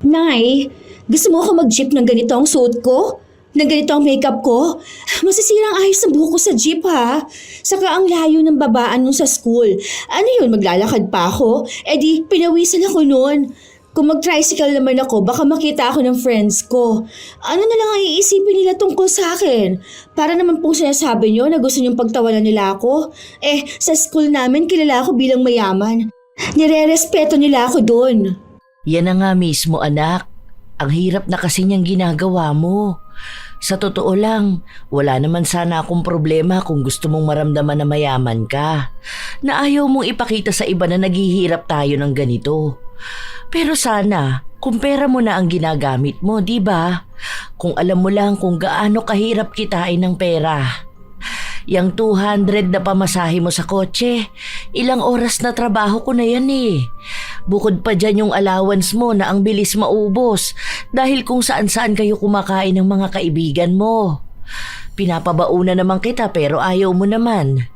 Nay, gusto mo ako mag-jeep ng ganito ang suot ko? Ng ganito ang makeup ko? Masisira ang ayos ng buhok ko sa jeep ha. Saka ang layo ng babaan nung sa school. Ano yun, maglalakad pa ako? Eh di, pinawisan ako noon. Kung mag-tricycle naman ako, baka makita ako ng friends ko. Ano na lang ang iisipin nila tungkol sa akin? Para naman pong sinasabi nyo na gusto nyong pagtawanan nila ako. Eh, sa school namin kilala ako bilang mayaman. Nire-respeto nila ako doon. Yan na nga mismo, anak. Ang hirap na kasi niyang ginagawa mo. Sa totoo lang, wala naman sana akong problema kung gusto mong maramdaman na mayaman ka. Na ayaw mong ipakita sa iba na naghihirap tayo ng ganito. Pero sana, kung pera mo na ang ginagamit mo, di ba? Kung alam mo lang kung gaano kahirap kitain ng pera. Yang 200 na pamasahe mo sa kotse, ilang oras na trabaho ko na yan eh. Bukod pa dyan yung allowance mo na ang bilis maubos dahil kung saan-saan kayo kumakain ng mga kaibigan mo. Pinapabauna naman kita pero ayaw mo naman.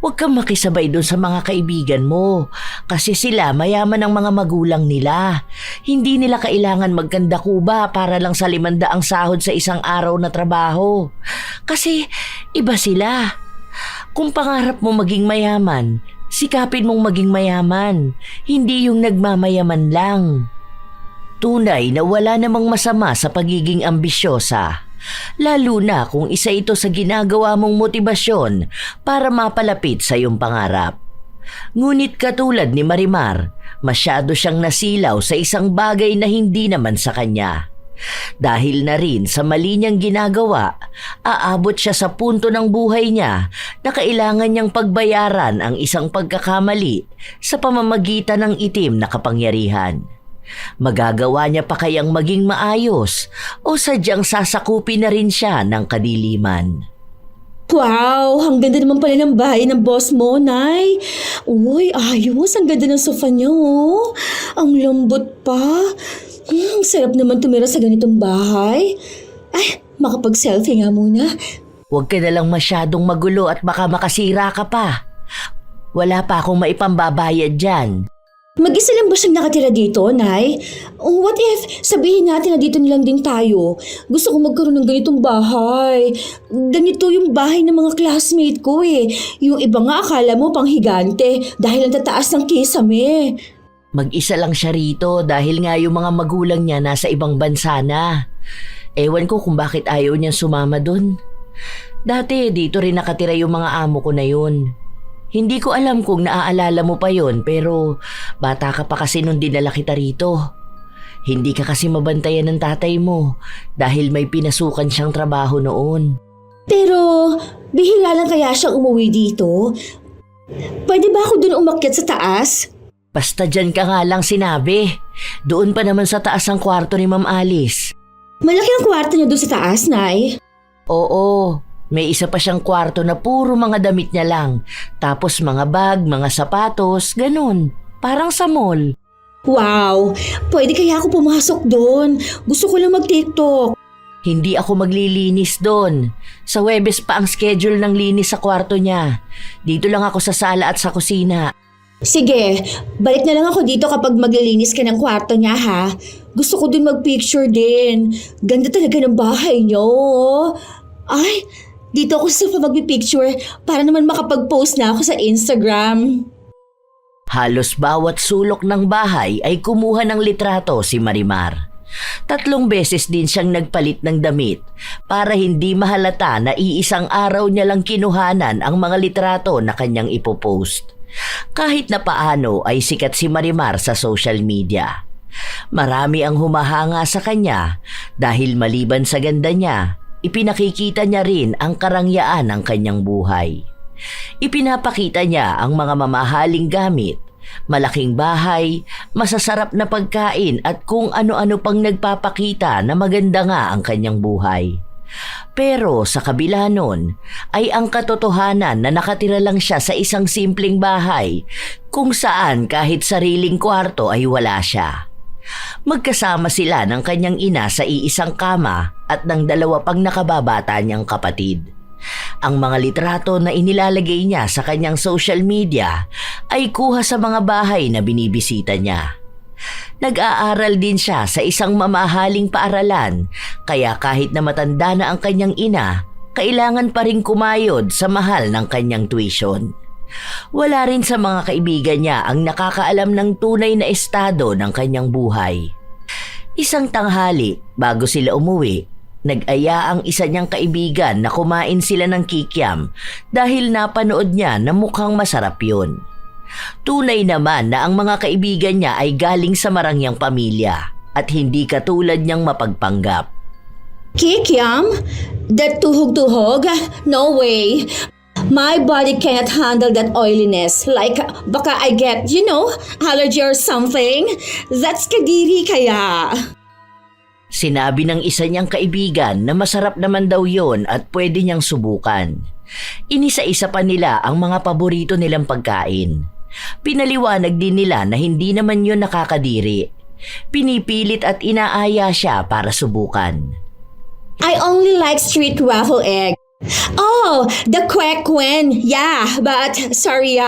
Huwag kang makisabay doon sa mga kaibigan mo kasi sila mayaman ang mga magulang nila. Hindi nila kailangan magkanda kuba para lang sa 500 ang sahod sa isang araw na trabaho. Kasi iba sila. Kung pangarap mo maging mayaman, sikapin mong maging mayaman, hindi yung nagmamayaman lang. Tunay na wala namang masama sa pagiging ambisyosa. Lalo na kung isa ito sa ginagawa mong motibasyon para mapalapit sa iyong pangarap. Ngunit katulad ni Marimar, masyado siyang nasilaw sa isang bagay na hindi naman sa kanya. Dahil na rin sa mali niyang ginagawa, aabot siya sa punto ng buhay niya na kailangan niyang pagbayaran ang isang pagkakamali sa pamamagitan ng itim na kapangyarihan. Magagawa niya pa kayang maging maayos o sadyang sasakupin na rin siya ng kadiliman? Wow, ang ganda naman pala ng bahay ng boss mo, Nay. Uy, ayos. Ang ganda ng sofa niya, oh. Ang lambot pa. Sarap naman tumira sa ganitong bahay. Ay, makapag-selfie nga muna. Huwag ka na lang masyadong magulo at baka makasira ka pa. Wala pa akong maipambabayad dyan. Mag-isa lang ba siyang nakatira dito, Nay? What if sabihin natin na dito na lang din tayo? Gusto ko magkaroon ng ganitong bahay. Ganito yung bahay ng mga classmate ko eh. Yung iba nga akala mo pang higante dahil ang tataas ng kisame. Mag-isa lang siya rito dahil nga yung mga magulang niya nasa ibang bansa na. Ewan ko kung bakit ayaw niyang sumama dun. Dati dito rin nakatira yung mga amo ko na yun. Hindi ko alam kung naaalala mo pa yon pero bata ka pa kasi nung dinala kita rito. Hindi ka kasi mabantayan ng tatay mo dahil may pinasukan siyang trabaho noon. Pero bihira lang kaya siyang umuwi dito? Pwede ba ako dun umakyat sa taas? Basta dyan ka nga lang sinabi. Doon pa naman sa taas ang kwarto ni Ma'am Alice. Malaki ang kwarto niya dun sa taas, Nay. Oo. May isa pa siyang kwarto na puro mga damit niya lang. Tapos mga bag, mga sapatos, ganun. Parang sa mall. Wow! Pwede kaya ako pumasok doon? Gusto ko lang mag-TikTok. Hindi ako maglilinis doon. Sa Huwebes pa ang schedule ng linis sa kwarto niya. Dito lang ako sa sala at sa kusina. Sige, balik na lang ako dito kapag maglilinis ka ng kwarto niya ha. Gusto ko din mag-picture din. Ganda talaga ng bahay niyo. Ay, dito ako sa mag-picture para naman makapag-post na ako sa Instagram. Halos bawat sulok ng bahay ay kumuha ng litrato si Marimar. 3 beses din siyang nagpalit ng damit para hindi mahalata na iisang araw niya lang kinuhanan ang mga litrato na kanyang ipopost. Kahit na paano ay sikat si Marimar sa social media. Marami ang humahanga sa kanya dahil maliban sa ganda niya, ipinakikita niya rin ang karangyaan ng kanyang buhay. Ipinapakita niya ang mga mamahaling gamit, malaking bahay, masasarap na pagkain at kung ano-ano pang nagpapakita na maganda nga ang kanyang buhay. Pero sa kabila nun ay ang katotohanan na nakatira lang siya sa isang simpleng bahay kung saan kahit sariling kwarto ay wala siya. Magkasama sila ng kanyang ina sa iisang kama at ng 2 pang nakababata niyang kapatid. Ang mga litrato na inilalagay niya sa kanyang social media ay kuha sa mga bahay na binibisita niya. Nag-aaral din siya sa isang mamahaling paaralan, kaya kahit na matanda na ang kanyang ina, kailangan pa rin kumayod sa mahal ng kanyang tuition. Wala rin sa mga kaibigan niya ang nakakaalam ng tunay na estado ng kanyang buhay. Isang tanghali bago sila umuwi, nag-aya ang isa niyang kaibigan na kumain sila ng kikiam dahil napanood niya na mukhang masarap yun. Tunay naman na ang mga kaibigan niya ay galing sa marangyang pamilya at hindi katulad niyang mapagpanggap. Kikiam? That tuhog-tuhog? No way. My body cannot handle that oiliness. Like, baka I get, allergy or something. That's kadiri kaya. Sinabi ng isa niyang kaibigan na masarap naman daw yon at pwede niyang subukan. Inisa-isa pa nila ang mga paborito nilang pagkain. Pinaliwanag din nila na hindi naman yon nakakadiri. Pinipilit at inaaya siya para subukan. I only like street waffle egg. Oh, the kwek-kwen. Yeah, but sorry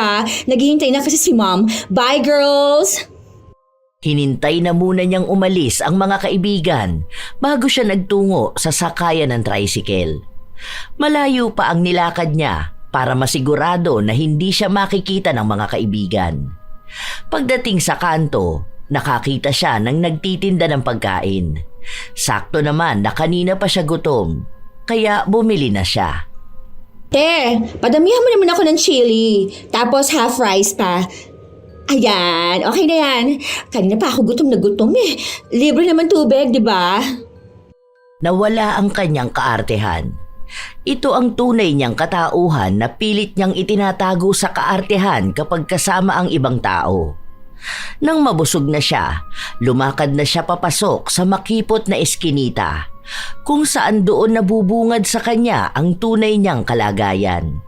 naghihintay na kasi si Mom. Bye, girls! Hinintay na muna niyang umalis ang mga kaibigan bago siya nagtungo sa sakayan ng tricycle. Malayo pa ang nilakad niya para masigurado na hindi siya makikita ng mga kaibigan. Pagdating sa kanto, nakakita siya ng nagtitinda ng pagkain. Sakto naman na kanina pa siya gutom, kaya bumili na siya. Te, padamihan mo naman ako ng chili. Tapos half rice pa. Ayan, okay na yan. Kanina pa ako gutom na gutom eh. Libre naman tubig, di ba? Nawala ang kanyang kaartehan. Ito ang tunay niyang katauhan na pilit niyang itinatago sa kaartehan kapag kasama ang ibang tao. Nang mabusog na siya, lumakad na siya papasok sa makipot na eskinita, kung saan doon nabubungad sa kanya ang tunay niyang kalagayan.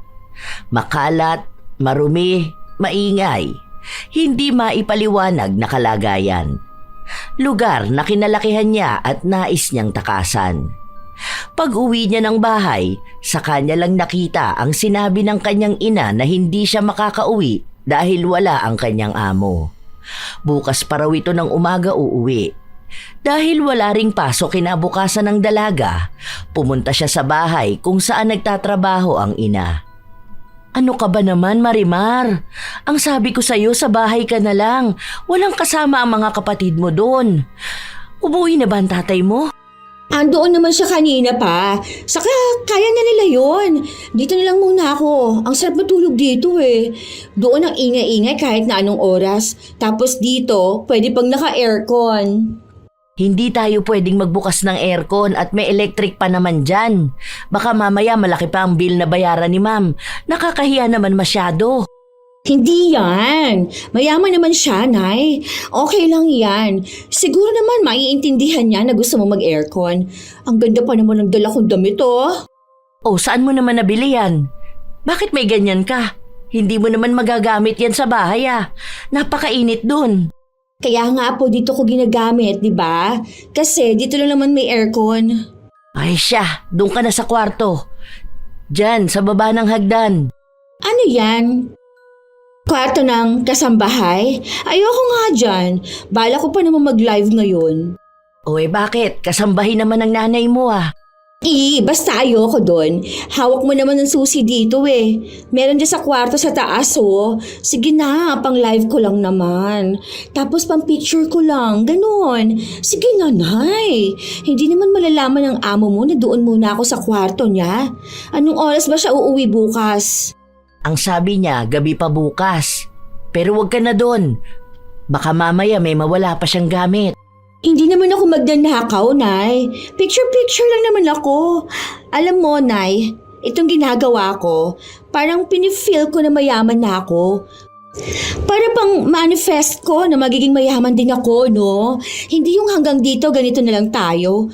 Makalat, marumi, maingay, hindi maipaliwanag na kalagayan. Lugar na kinalakihan niya at nais niyang takasan. Pag-uwi niya ng bahay, sa kanya lang nakita ang sinabi ng kanyang ina na hindi siya makakauwi dahil wala ang kanyang amo. Bukas pa raw ito ng umaga uuwi. Dahil wala ring pasok kinabukasan ng dalaga, pumunta siya sa bahay kung saan nagtatrabaho ang ina. Ano ka ba naman, Marimar? Ang sabi ko sa'yo, sa bahay ka na lang. Walang kasama ang mga kapatid mo doon. Umuwi na ba ang tatay mo? Andoon naman siya kanina pa. Saka kaya na nila yon. Dito na lang muna ako. Ang sarap matulog dito eh. Doon ang ingay-ingay kahit na anong oras. Tapos dito, pwede pang naka-aircon. Hindi tayo pwedeng magbukas ng aircon at may electric pa naman dyan. Baka mamaya malaki pa ang bill na bayaran ni ma'am. Nakakahiya naman masyado. Hindi yan. Mayaman naman siya, Nay. Okay lang yan. Siguro naman maiintindihan niya na gusto mo mag-aircon. Ang ganda pa naman ng dala kong damit, oh. Oh, saan mo naman nabili yan? Bakit may ganyan ka? Hindi mo naman magagamit yan sa bahay Napakainit dun. Kaya nga po dito ko ginagamit, di ba? Kasi dito lang naman may aircon. Ay siya, doon ka na sa kwarto. Diyan, sa baba ng hagdan. Ano yan? Kwarto ng kasambahay? Ayoko nga dyan. Bala ko pa naman mag-live ngayon. O bakit? Kasambahin naman ng nanay mo Basta ayoko doon. Hawak mo naman ng susi dito eh. Meron dyan sa kwarto sa taas oh. Sige na, pang live ko lang naman. Tapos pang picture ko lang, ganun. Sige na, Nay. Hindi naman malalaman ng amo mo na doon muna ako sa kwarto niya. Anong oras ba siya uuwi bukas? Ang sabi niya, gabi pa bukas. Pero wag ka na doon. Baka mamaya may mawala pa siyang gamit. Hindi naman ako magnanakaw, Nay. Picture-picture lang naman ako. Alam mo, Nay, itong ginagawa ko, parang pinifeel ko na mayaman na ako. Para pang manifest ko na magiging mayaman din ako, no? Hindi yung hanggang dito, ganito na lang tayo.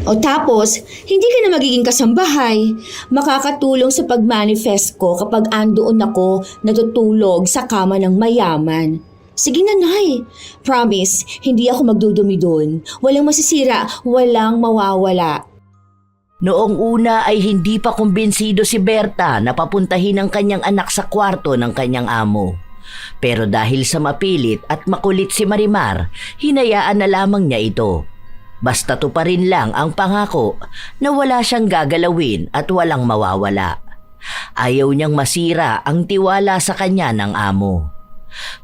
O tapos, hindi ka na magiging kasambahay. Makakatulong sa pag-manifest ko kapag andoon ako natutulog sa kama ng mayaman. Sige na, Nay. Promise, hindi ako magdudumi doon. Walang masisira, walang mawawala. Noong una ay hindi pa kumbinsido si Berta na papuntahin ang kanyang anak sa kwarto ng kanyang amo. Pero dahil sa mapilit at makulit si Marimar, hinayaan na lamang niya ito. Basta tuparin lang ang pangako na wala siyang gagalawin at walang mawawala. Ayaw niyang masira ang tiwala sa kanya ng amo.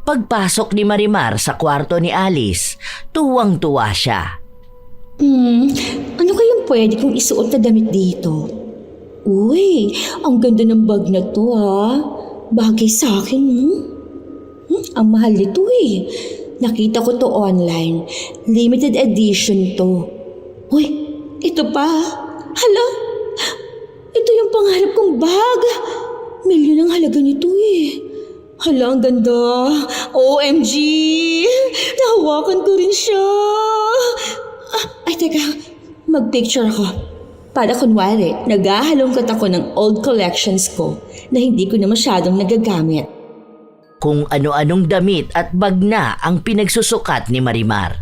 Pagpasok ni Marimar sa kwarto ni Alice, tuwang-tuwa siya. Ano kayang pwede kong isuot na damit dito? Uy, ang ganda ng bag na to Bagay sa akin, Ang mahal nito Nakita ko to online. Limited edition to. Uy, ito pa. Hala, ito yung pangarap kong bag. Milyon ang halaga nito Hala, ang ganda. OMG! Nahawakan ko rin siya. Ay, teka. Mag-picture ako. Para kunwari, naghahalongkat ako ng old collections ko na hindi ko na masyadong nagagamit. Kung ano-anong damit at bag na ang pinagsusukat ni Marimar.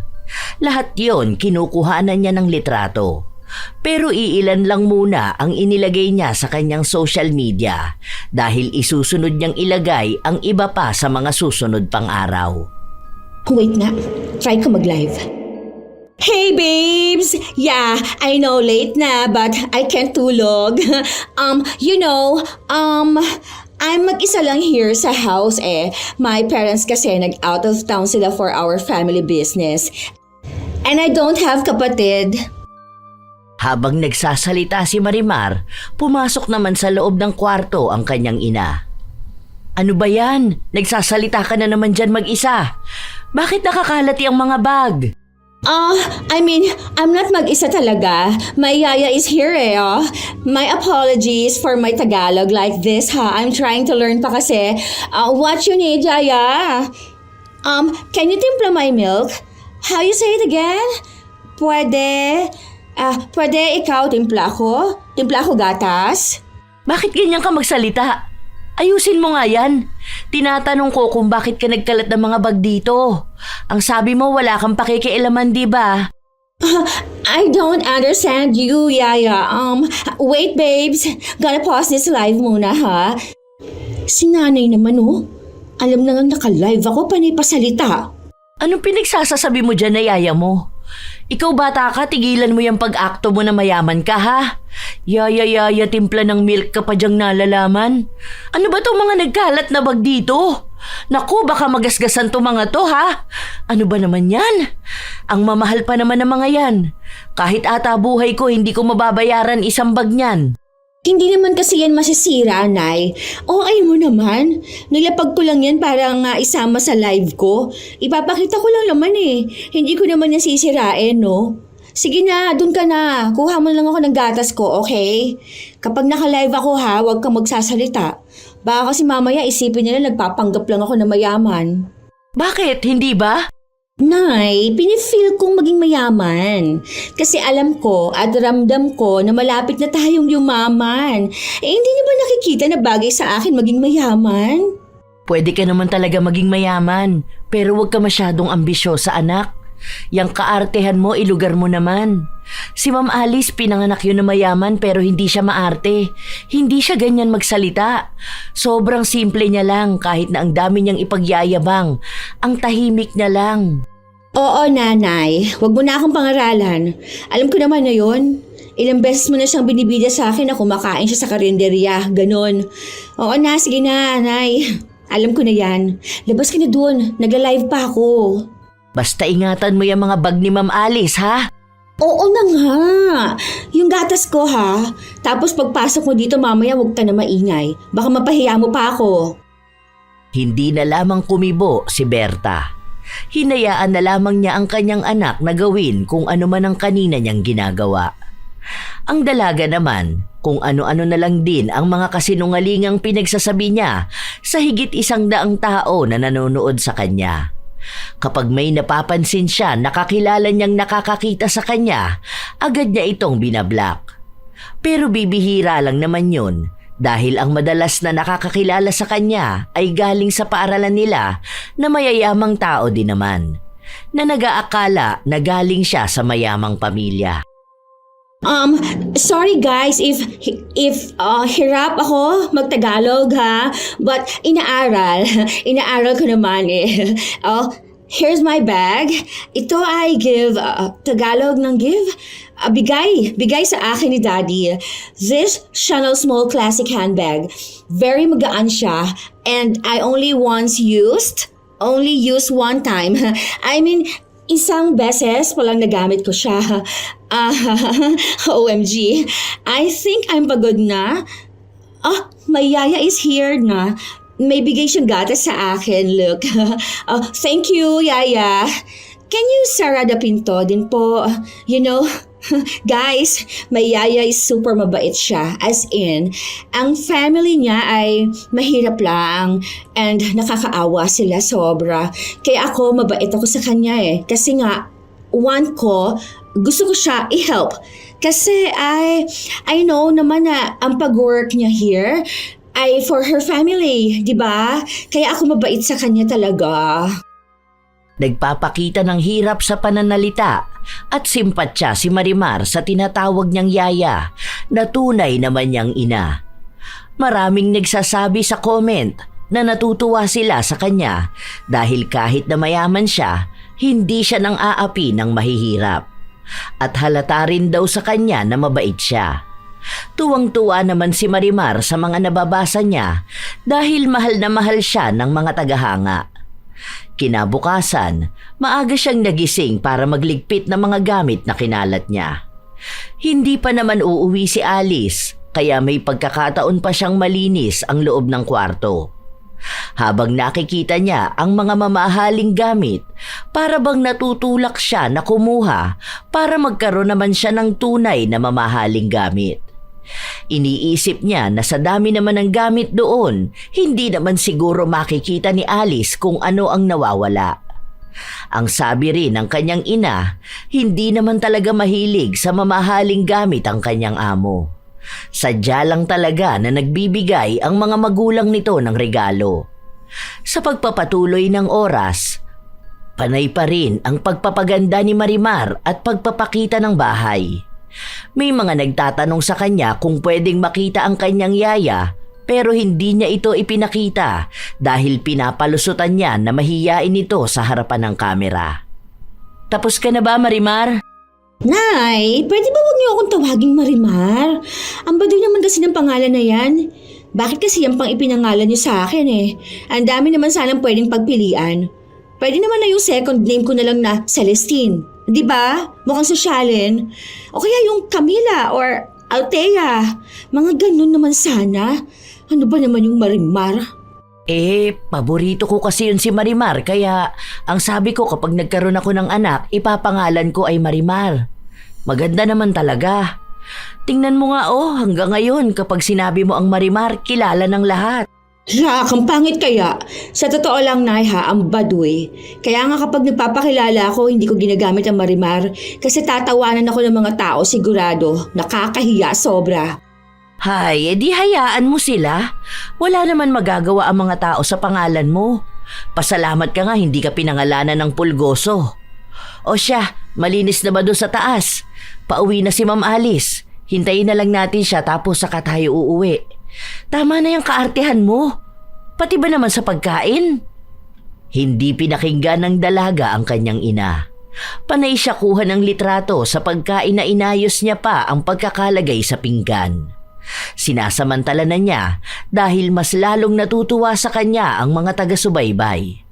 Lahat yon kinukuhanan niya ng litrato. Pero iilan lang muna ang inilagay niya sa kanyang social media dahil isusunod niyang ilagay ang iba pa sa mga susunod pang araw. Wait nga, try ko mag-live. Hey babes! Yeah, I know late na but I can't tulog. I'm mag-isa lang here sa house My parents kasi nag-out of town sila for our family business. And I don't have kapatid. Habang nagsasalita si Marimar, pumasok naman sa loob ng kwarto ang kanyang ina. Ano ba yan? Nagsasalita ka na naman dyan mag-isa. Bakit nakakalati ang mga bag? I'm not mag-isa talaga. My yaya is here My apologies for my Tagalog like this I'm trying to learn pa kasi. What you need, yaya? Can you timpla my milk? How you say it again? Pwede ikaw timpla ko? Timpla ko gatas? Bakit ganyan ka magsalita? Ayusin mo nga yan. Tinatanong ko kung bakit ka nagkalat ng mga bag dito. Ang sabi mo wala kang pakikialaman, di ba? I don't understand you, yaya. Wait babes. Gonna pause this live muna Si nanay naman Alam na nga naka-live ako, panay pasalita. Anong pinagsasasabi mo dyan na yaya mo? Ikaw bata ka, tigilan mo yung pag-akto mo na mayaman ka Yaya, timpla ng milk ka pa dyang nalalaman. Ano ba tong mga nagkalat na bag dito? Naku, baka magasgasan to mga to Ano ba naman yan? Ang mamahal pa naman ng mga yan. Kahit ata buhay ko, hindi ko mababayaran isang bag niyan. Hindi naman kasi yan masisira, Nay. Ay mo naman. Nilapag ko lang yan para nga isama sa live ko. Ipapakita ko lang naman Hindi ko naman yan sisirain, no? Sige na, dun ka na. Kuha mo lang ako ng gatas ko, okay? Kapag naka-live ako huwag kang magsasalita. Baka kasi mamaya isipin nila nagpapanggap lang ako na mayaman. Bakit? Hindi ba? Nay, pinifeel kong maging mayaman. Kasi alam ko at ramdam ko na malapit na tayong yumaman. Hindi niyo ba nakikita na bagay sa akin maging mayaman? Pwede ka naman talaga maging mayaman, pero huwag ka masyadong ambisyosa, anak. Yang kaartehan mo, ilugar mo naman. Si Ma'am Alice, pinanganak yun na mayaman pero hindi siya maarte. Hindi siya ganyan magsalita. Sobrang simple niya lang kahit na ang dami niyang ipagyayabang. Ang tahimik niya lang. Oo, nanay. Huwag mo na akong pangaralan. Alam ko naman na yun. Ilang beses mo na siyang binibida sa akin na kumakain siya sa karinderya. Ganon. Oo na, sige na, nay. Alam ko na yan. Labas ka na dun. Nagla-live pa ako. Basta ingatan mo yung mga bag ni Ma'am Alice, Oo na nga. Yung gatas ko, Tapos pagpasok mo dito mamaya huwag ka na maingay. Baka mapahiya mo pa ako. Hindi na lamang kumibo si Berta. Hinayaan na lamang niya ang kanyang anak na gawin kung ano man ang kanina niyang ginagawa. Ang dalaga naman, kung ano-ano na lang din ang mga kasinungalingang pinagsasabi niya sa higit 100 tao na nanonood sa kanya. Kapag may napapansin siya nakakilala niyang nakakakita sa kanya, agad niya itong binablock. Pero bibihira lang naman yun dahil ang madalas na nakakakilala sa kanya ay galing sa paaralan nila na mayayamang tao din naman, na nag-aakala na galing siya sa mayamang pamilya. Sorry guys if hirap ako magtagalog ha, but inaaral ko naman eh. Here's my bag. Ito ay give, Tagalog ng give? Bigay sa akin ni Daddy. This Chanel Small Classic handbag. Very magaan siya and I only used one time. I mean, isang beses palang nagamit ko siya. OMG. I think I'm pagod na. My yaya is here na. May bigay siyang gatas sa akin, look. Thank you, yaya. Can you sara the pinto din po? You know, guys, may yaya is super mabait siya. As in, ang family niya ay mahirap lang and nakakaawa sila sobra. Kaya mabait ako sa kanya eh. Kasi nga, gusto ko siya i-help. Kasi I know naman na ang pag-work niya here ay for her family, di ba? Kaya mabait sa kanya talaga. Nagpapakita ng hirap sa pananalita at simpatya si Marimar sa tinatawag niyang yaya na tunay naman niyang ina. Maraming nagsasabi sa comment na natutuwa sila sa kanya dahil kahit na mayaman siya, hindi siya nang aapi ng mahihirap. At halata rin daw sa kanya na mabait siya. Tuwang-tuwa naman si Marimar sa mga nababasa niya dahil mahal na mahal siya ng mga tagahanga. Kinabukasan, maaga siyang nagising para magligpit ng mga gamit na kinalat niya. Hindi pa naman uuwi si Alice, kaya may pagkakataon pa siyang malinis ang loob ng kwarto. Habang nakikita niya ang mga mamahaling gamit, para bang natutulak siya na kumuha para magkaroon naman siya ng tunay na mamahaling gamit. Iniisip niya na sa dami naman ng gamit doon, hindi naman siguro makikita ni Alice kung ano ang nawawala. Ang sabi rin ng kanyang ina, hindi naman talaga mahilig sa mamahaling gamit ang kanyang amo. Sadya lang talaga na nagbibigay ang mga magulang nito ng regalo. Sa pagpapatuloy ng oras, panay pa rin ang pagpapaganda ni Marimar at pagpapakita ng bahay. May mga nagtatanong sa kanya kung pwedeng makita ang kanyang yaya pero hindi niya ito ipinakita dahil pinapalusutan niya na mahiyain ito sa harapan ng kamera. Tapos ka na ba, Marimar? Nay, pwede ba huwag niyo akong tawaging Marimar? Ang baduy naman kasi ng pangalan na yan. Bakit kasi yan pang ipinangalan niyo sa akin eh? Ang dami naman sanang pwedeng pagpilian. Pwede naman na yung second name ko na lang na Celestine. Di ba? Mukhang sosyalin. O kaya yung Camila or Althea. Mga ganun naman sana. Ano ba naman yung Marimar? Paborito ko kasi yun si Marimar kaya ang sabi ko kapag nagkaroon ako ng anak, ipapangalan ko ay Marimar. Maganda naman talaga. Tingnan mo nga hanggang ngayon kapag sinabi mo ang Marimar, kilala ng lahat. Ang pangit kaya. Sa totoo lang, Nay ha, ang baduy. Kaya nga kapag nagpapakilala ako, hindi ko ginagamit ang Marimar kasi tatawanan ako ng mga tao sigurado. Nakakahiya sobra. Hay, edi hayaan mo sila. Wala naman magagawa ang mga tao sa pangalan mo. Pasalamat ka nga hindi ka pinangalanan ng Pulgoso. O siya, malinis na ba doon sa taas? Pauwi na si Ma'am Alice. Hintayin na lang natin siya tapos saka tayo uuwi. Tama na yung kaartehan mo. Pati ba naman sa pagkain? Hindi pinakinggan ng dalaga ang kanyang ina. Panay siya kuha ng litrato sa pagkain na inayos niya pa ang pagkakalagay sa pinggan. Sinasamantala na niya dahil mas lalong natutuwa sa kanya ang mga taga-subaybay.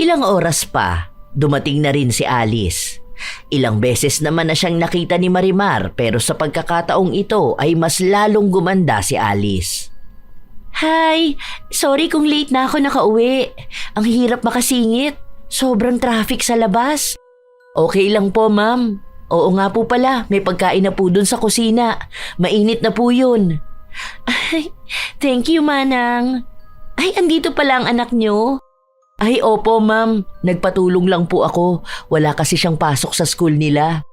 Ilang oras pa, dumating na rin si Alice. Ilang beses naman na siyang nakita ni Marimar pero sa pagkakataong ito ay mas lalong gumanda si Alice. Hi! Sorry kung late na ako nakauwi. Ang hirap makasingit. Sobrang traffic sa labas. Okay lang po, ma'am. Oo nga po pala, may pagkain na po dun sa kusina. Mainit na po yun. Ay, thank you, Manang. Ay, andito pala ang anak niyo. Ay, opo, ma'am. Nagpatulong lang po ako. Wala kasi siyang pasok sa school nila.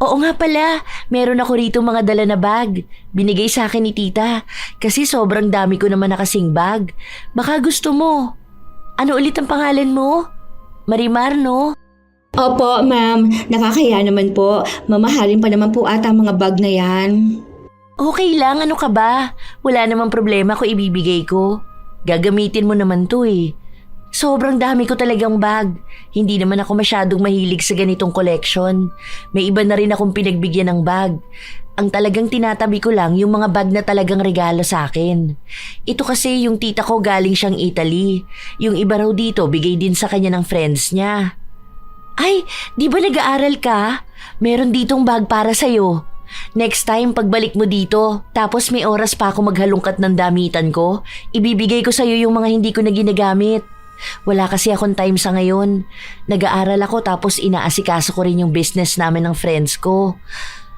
Oo nga pala, meron ako rito mga dala na bag. Binigay sa akin ni tita. Kasi sobrang dami ko naman nakasing bag. Baka gusto mo. Ano ulit ang pangalan mo? Marimar, no? Opo, ma'am. Nakakaya naman po. Mamahalin pa naman po ata ang mga bag na yan. Okay lang, ano ka ba? Wala namang problema kung ibibigay ko. Gagamitin mo naman to eh. Sobrang dami ko talagang bag. Hindi naman ako masyadong mahilig sa ganitong collection. May iba na rin akong pinagbigyan ng bag. Ang talagang tinatabi ko lang yung mga bag na talagang regalo sa akin. Ito kasi yung tita ko galing siyang Italy. Yung iba raw dito bigay din sa kanya ng friends niya. Ay, di ba nag-aaral ka? Meron ditong bag para sa'yo. Next time, pagbalik mo dito, tapos may oras pa ako maghalungkat ng damitan ko, ibibigay ko sa'yo yung mga hindi ko na ginagamit. Wala kasi akong time sa ngayon. Nag-aaral ako tapos inaasikaso ko rin yung business namin ng friends ko.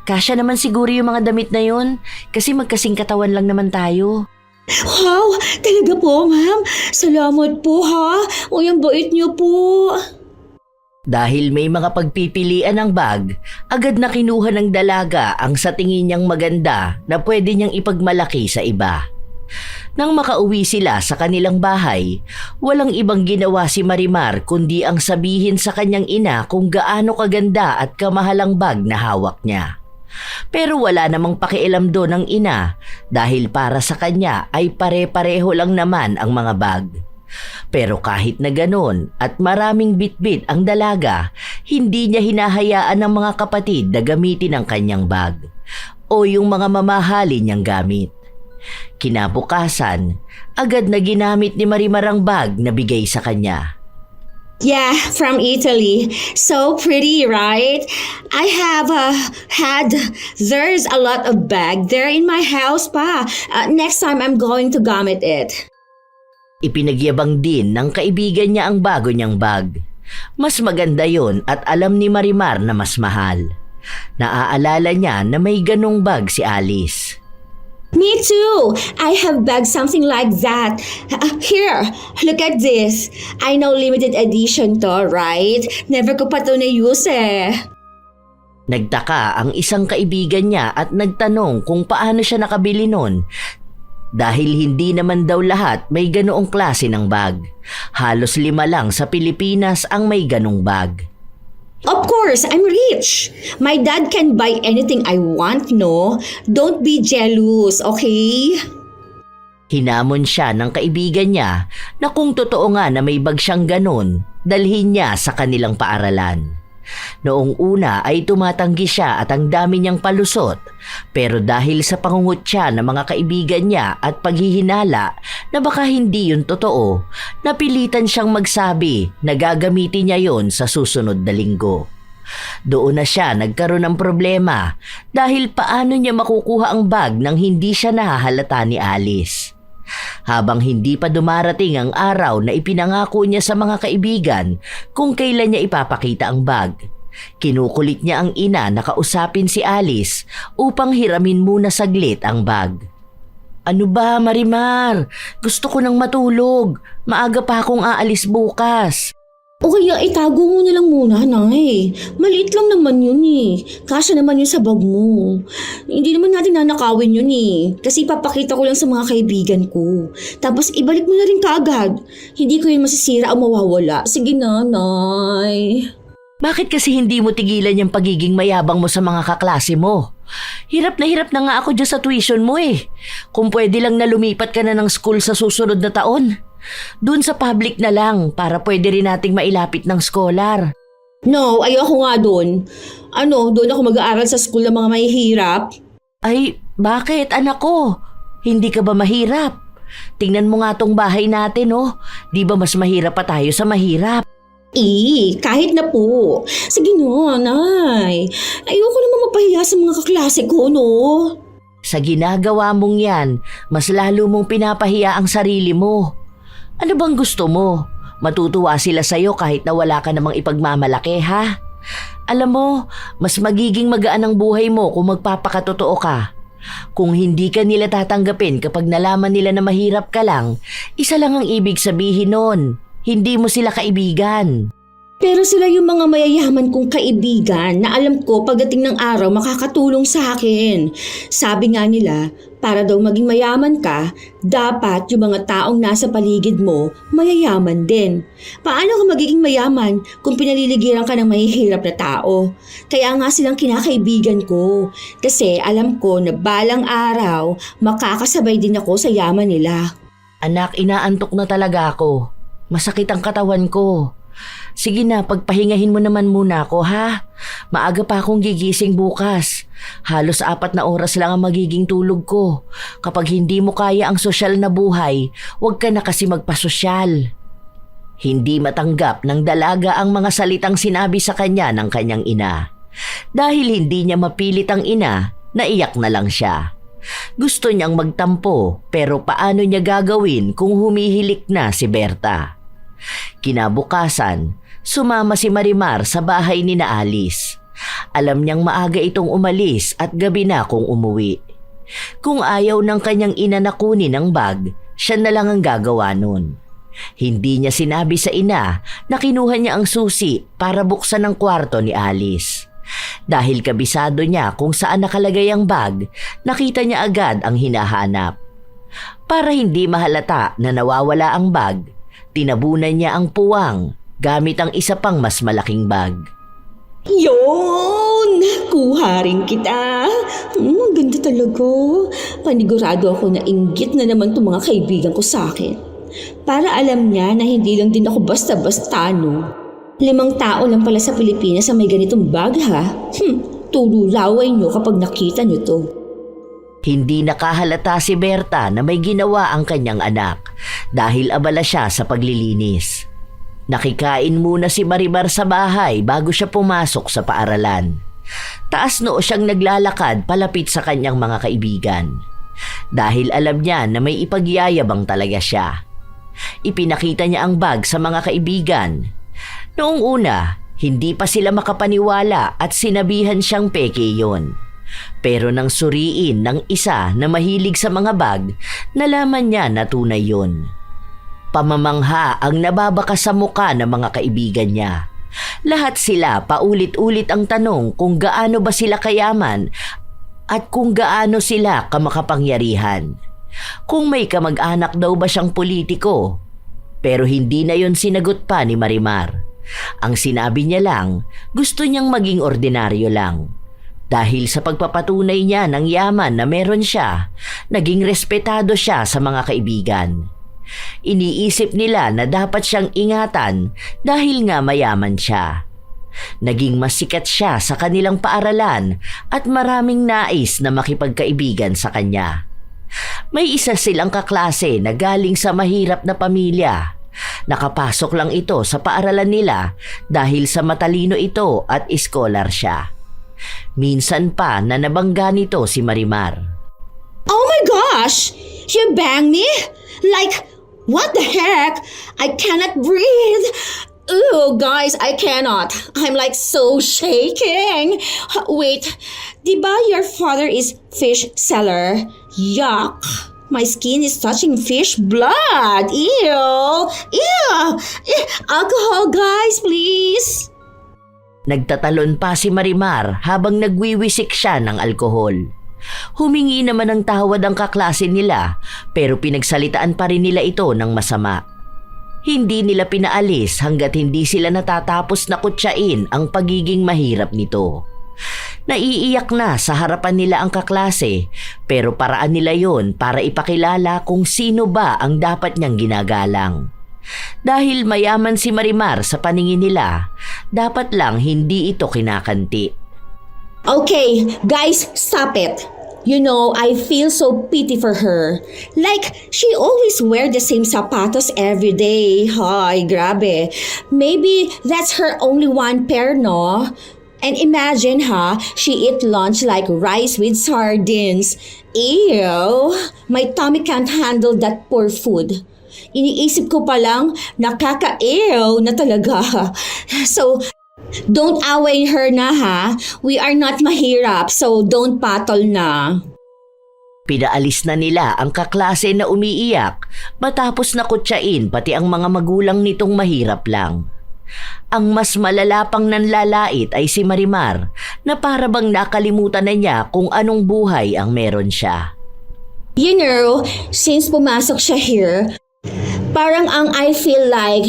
Kasya naman siguro yung mga damit na yun kasi magkasing katawan lang naman tayo. Wow! Talaga po, ma'am. Salamat po, ha. O, yung bait niyo po. Dahil may mga pagpipilian ng bag, agad na kinuha ng dalaga ang sa tingin niyang maganda na pwede niyang ipagmalaki sa iba. Nang makauwi sila sa kanilang bahay, walang ibang ginawa si Marimar kundi ang sabihin sa kanyang ina kung gaano kaganda at kamahalang bag na hawak niya. Pero wala namang pakialam doon ang ina dahil para sa kanya ay pare-pareho lang naman ang mga bag. Pero kahit na ganon at maraming bitbit ang dalaga, hindi niya hinahayaan ng mga kapatid na gamitin ang kanyang bag o yung mga mamahalin niyang gamit. Kinabukasan, agad na ginamit ni Marimar ang bag na bigay sa kanya. Yeah, from Italy. So pretty, right? I have there's a lot of bag there in my house pa. Next time I'm going to gamit it. Ipinagyabang din ng kaibigan niya ang bago niyang bag. Mas maganda yon at alam ni Marimar na mas mahal. Naaalala niya na may ganong bag si Alice. Me too. I have bag something like that. Here, look at this. I know limited edition to, right? Never ko pa to na-use eh. Nagtaka ang isang kaibigan niya at nagtanong kung paano siya nakabili nun. Dahil hindi naman daw lahat may ganoong klase ng bag. Halos 5 lang sa Pilipinas ang may ganong bag. Of course, I'm rich. My dad can buy anything I want, no? Don't be jealous, okay? Hinamon siya ng kaibigan niya na kung totoo nga na may bag siyang ganon, dalhin niya sa kanilang paaralan. Noong una ay tumatanggi siya at ang dami niyang palusot, pero dahil sa pangungutya ng mga kaibigan niya at paghihinala na baka hindi yun totoo, napilitan siyang magsabi na gagamitin niya yon sa susunod na linggo. Doon na siya nagkaroon ng problema dahil paano niya makukuha ang bag nang hindi siya nahahalata ni Alice. Habang hindi pa dumarating ang araw na ipinangako niya sa mga kaibigan kung kailan niya ipapakita ang bag, kinukulit niya ang ina na kausapin si Alice upang hiramin muna saglit ang bag. Ano ba, Marimar? Gusto ko nang matulog. Maaga pa akong aalis bukas. O kaya itago mo na lang muna, Nay. Maliit lang naman yun eh. Kasya naman yun sa bag mo. Hindi naman natin nanakawin yun eh. Kasi papakita ko lang sa mga kaibigan ko. Tapos ibalik mo na rin kaagad. Hindi ko yun masisira o mawawala. Sige na, Nay. Bakit kasi hindi mo tigilan yung pagiging mayabang mo sa mga kaklase mo? Hirap na nga ako dyan sa tuition mo eh. Kung pwede lang na lumipat ka na ng school sa susunod na taon. Doon sa public na lang para pwede rin nating mailapit ng scholar. No, ayoko nga doon. Doon ako mag-aaral sa school ng mga mahihirap? Ay, bakit anak ko? Hindi ka ba mahirap? Tingnan mo nga tong bahay natin oh. Di ba mas mahirap pa tayo sa mahirap? Kahit na po. Sige no, Nay. Ayoko naman mapahiya sa mga kaklase ko, no? Sa ginagawa mong yan, mas lalo mong pinapahiya ang sarili mo. Ano bang gusto mo? Matutuwa sila sa'yo kahit na wala ka namang ipagmamalaki, ha? Alam mo, mas magiging magaan ang buhay mo kung magpapakatotoo ka. Kung hindi ka nila tatanggapin kapag nalaman nila na mahirap ka lang, isa lang ang ibig sabihin nun. Hindi mo sila kaibigan. Pero sila yung mga mayayaman kong kaibigan na alam ko pagdating ng araw makakatulong sa akin. Sabi nga nila, para daw maging mayaman ka, dapat yung mga taong nasa paligid mo mayayaman din. Paano ka magiging mayaman kung pinaliligiran ka ng mahihirap na tao? Kaya nga silang kinakaibigan ko. Kasi alam ko na balang araw makakasabay din ako sa yaman nila. Anak, inaantok na talaga ako. Masakit ang katawan ko. Sige na, pagpahingahin mo naman muna ako, ha? Maaga pa akong gigising bukas. Halos 4 na oras lang ang magiging tulog ko. Kapag hindi mo kaya ang sosyal na buhay, huwag ka na kasi magpasosyal. Hindi matanggap ng dalaga ang mga salitang sinabi sa kanya ng kanyang ina. Dahil hindi niya mapilit ang ina, naiyak na lang siya. Gusto niyang magtampo, pero paano niya gagawin kung humihilik na si Berta? Kinabukasan, sumama si Marimar sa bahay ni na Alice. Alam niyang maaga itong umalis at gabi na kung umuwi. Kung ayaw ng kanyang ina na kunin ang bag, siya na lang ang gagawa nun. Hindi niya sinabi sa ina na kinuha niya ang susi para buksan ang kwarto ni Alice. Dahil kabisado niya kung saan nakalagay ang bag, nakita niya agad ang hinahanap. Para hindi mahalata na nawawala ang bag, tinabunan niya ang puwang gamit ang isa pang mas malaking bag. Yun! Kuha rin kita. Ang ganda talaga. Panigurado ako na inggit na naman itong mga kaibigan ko sa akin. Para alam niya na hindi lang din ako basta-basta, no? 5 tao lang pala sa Pilipinas ang may ganitong bag, ha? Tululaway niyo kapag nakita niyo to. Hindi nakahalata si Berta na may ginawa ang kanyang anak dahil abala siya sa paglilinis. Nakikain muna si Marimar sa bahay bago siya pumasok sa paaralan. Taas noo siyang naglalakad palapit sa kanyang mga kaibigan. Dahil alam niya na may ipagyayabang talaga siya. Ipinakita niya ang bag sa mga kaibigan. Noong una, hindi pa sila makapaniwala at sinabihan siyang peke yon. Pero nang suriin ng isa na mahilig sa mga bag, nalaman niya na tunay yun. Pamamangha ang nababaka sa muka ng mga kaibigan niya. Lahat sila paulit-ulit ang tanong kung gaano ba sila kayaman at kung gaano sila kamakapangyarihan. Kung may kamag-anak daw ba siyang politiko. Pero hindi na yon sinagot pa ni Marimar. Ang sinabi niya lang, gusto niyang maging ordinaryo lang. Dahil sa pagpapatunay niya ng yaman na meron siya, naging respetado siya sa mga kaibigan. Iniisip nila na dapat siyang ingatan dahil nga mayaman siya. Naging mas sikat siya sa kanilang paaralan at maraming nais na makipagkaibigan sa kanya. May isa silang kaklase na galing sa mahirap na pamilya. Nakapasok lang ito sa paaralan nila dahil sa matalino ito at iskolar siya. Minsan pa na nabangga nito si Marimar. Oh my gosh! You bang me? Like, what the heck? I cannot breathe! Ew, guys, I cannot. I'm like so shaking. Wait, di ba your father is fish seller? Yuck. My skin is touching fish blood. Ew! Ew! Alcohol, guys, please! Nagtatalon pa si Marimar habang nagwiwisik siya ng alkohol. Humingi naman ng tawad ang kaklase nila pero pinagsalitaan pa rin nila ito ng masama. Hindi nila pinaalis hanggat hindi sila natatapos na kutsain ang pagiging mahirap nito. Naiiyak na sa harapan nila ang kaklase pero paraan nila yon para ipakilala kung sino ba ang dapat niyang ginagalang. Dahil mayaman si Marimar sa paningin nila, dapat lang hindi ito kinakanti. Okay, guys, stop it. You know, I feel so pity for her. Like, she always wear the same sapatos every day. Ay, grabe. Maybe that's her only one pair, no? And imagine, she eat lunch like rice with sardines. Ew, my tummy can't handle that poor food. Iniisip ko pa lang, nakaka-ew na talaga. So, don't away her na, We are not mahirap, so don't patol na. Pinaalis na nila ang kaklase na umiiyak matapos na kutsain pati ang mga magulang nitong mahirap lang. Ang mas malala pang nanlalait ay si Marimar na para bang nakalimutan na niya kung anong buhay ang meron siya. You know, since pumasok siya here, parang I feel like,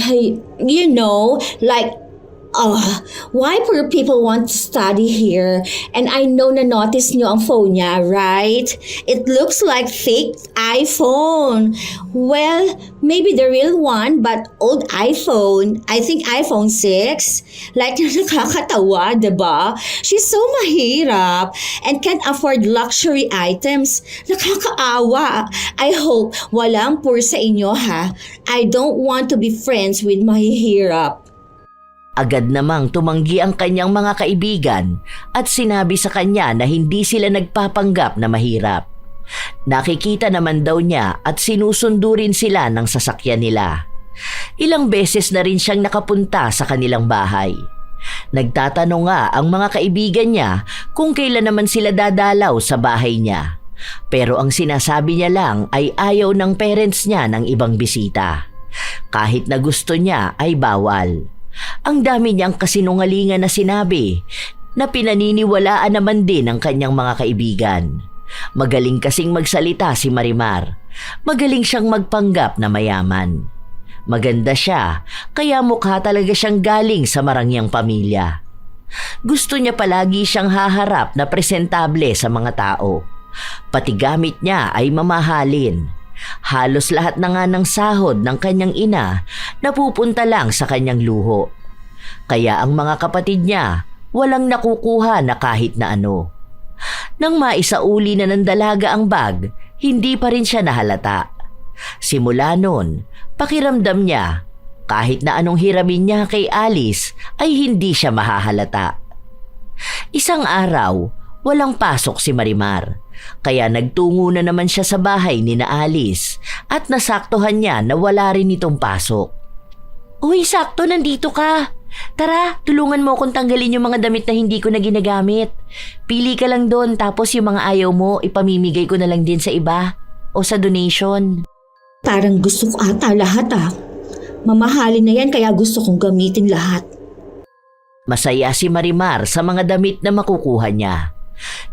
why poor people want to study here? And I know na notice nyo ang phone niya, right? It looks like fake iPhone. Well, maybe the real one, but old iPhone. I think iPhone 6. Like, nakakatawa, diba? She's so mahirap and can't afford luxury items. Nakakaawa. I hope walang poor sa inyo, ha? I don't want to be friends with mahihirap. Agad namang tumanggi ang kanyang mga kaibigan at sinabi sa kanya na hindi sila nagpapanggap na mahirap. Nakikita naman daw niya at sinusundo rin sila ng sasakyan nila. Ilang beses na rin siyang nakapunta sa kanilang bahay. Nagtatanong nga ang mga kaibigan niya kung kailan naman sila dadalaw sa bahay niya. Pero ang sinasabi niya lang ay ayaw ng parents niya ng ibang bisita. Kahit na gusto niya ay bawal. Ang dami niyang kasinungalingan na sinabi na pinaniniwalaan naman din ng kanyang mga kaibigan. Magaling kasing magsalita si Marimar. Magaling siyang magpanggap na mayaman. Maganda siya, kaya mukha talaga siyang galing sa marangyang pamilya. Gusto niya palagi siyang haharap na presentable sa mga tao. Pati gamit niya ay mamahalin. Halos lahat na nga ng sahod ng kanyang ina napupunta lang sa kanyang luho. Kaya ang mga kapatid niya walang nakukuha na kahit na ano. Nang maisauli na ng dalaga ang bag, hindi pa rin siya nahalata. Simula noon, pakiramdam niya kahit na anong hiramin niya kay Alice ay hindi siya mahahalata. Isang araw, walang pasok si Marimar. Kaya nagtungo na naman siya sa bahay ni na Alice at nasaktuhan niya na wala rin itong pasok. Uy, sakto, nandito ka. Tara, tulungan mo akong tanggalin yung mga damit na hindi ko na ginagamit. Pili ka lang doon tapos yung mga ayaw mo ipamimigay ko na lang din sa iba o sa donation. Parang gusto ko ata lahat Mamahalin na yan kaya gusto kong gamitin lahat. Masaya si Marimar sa mga damit na makukuha niya.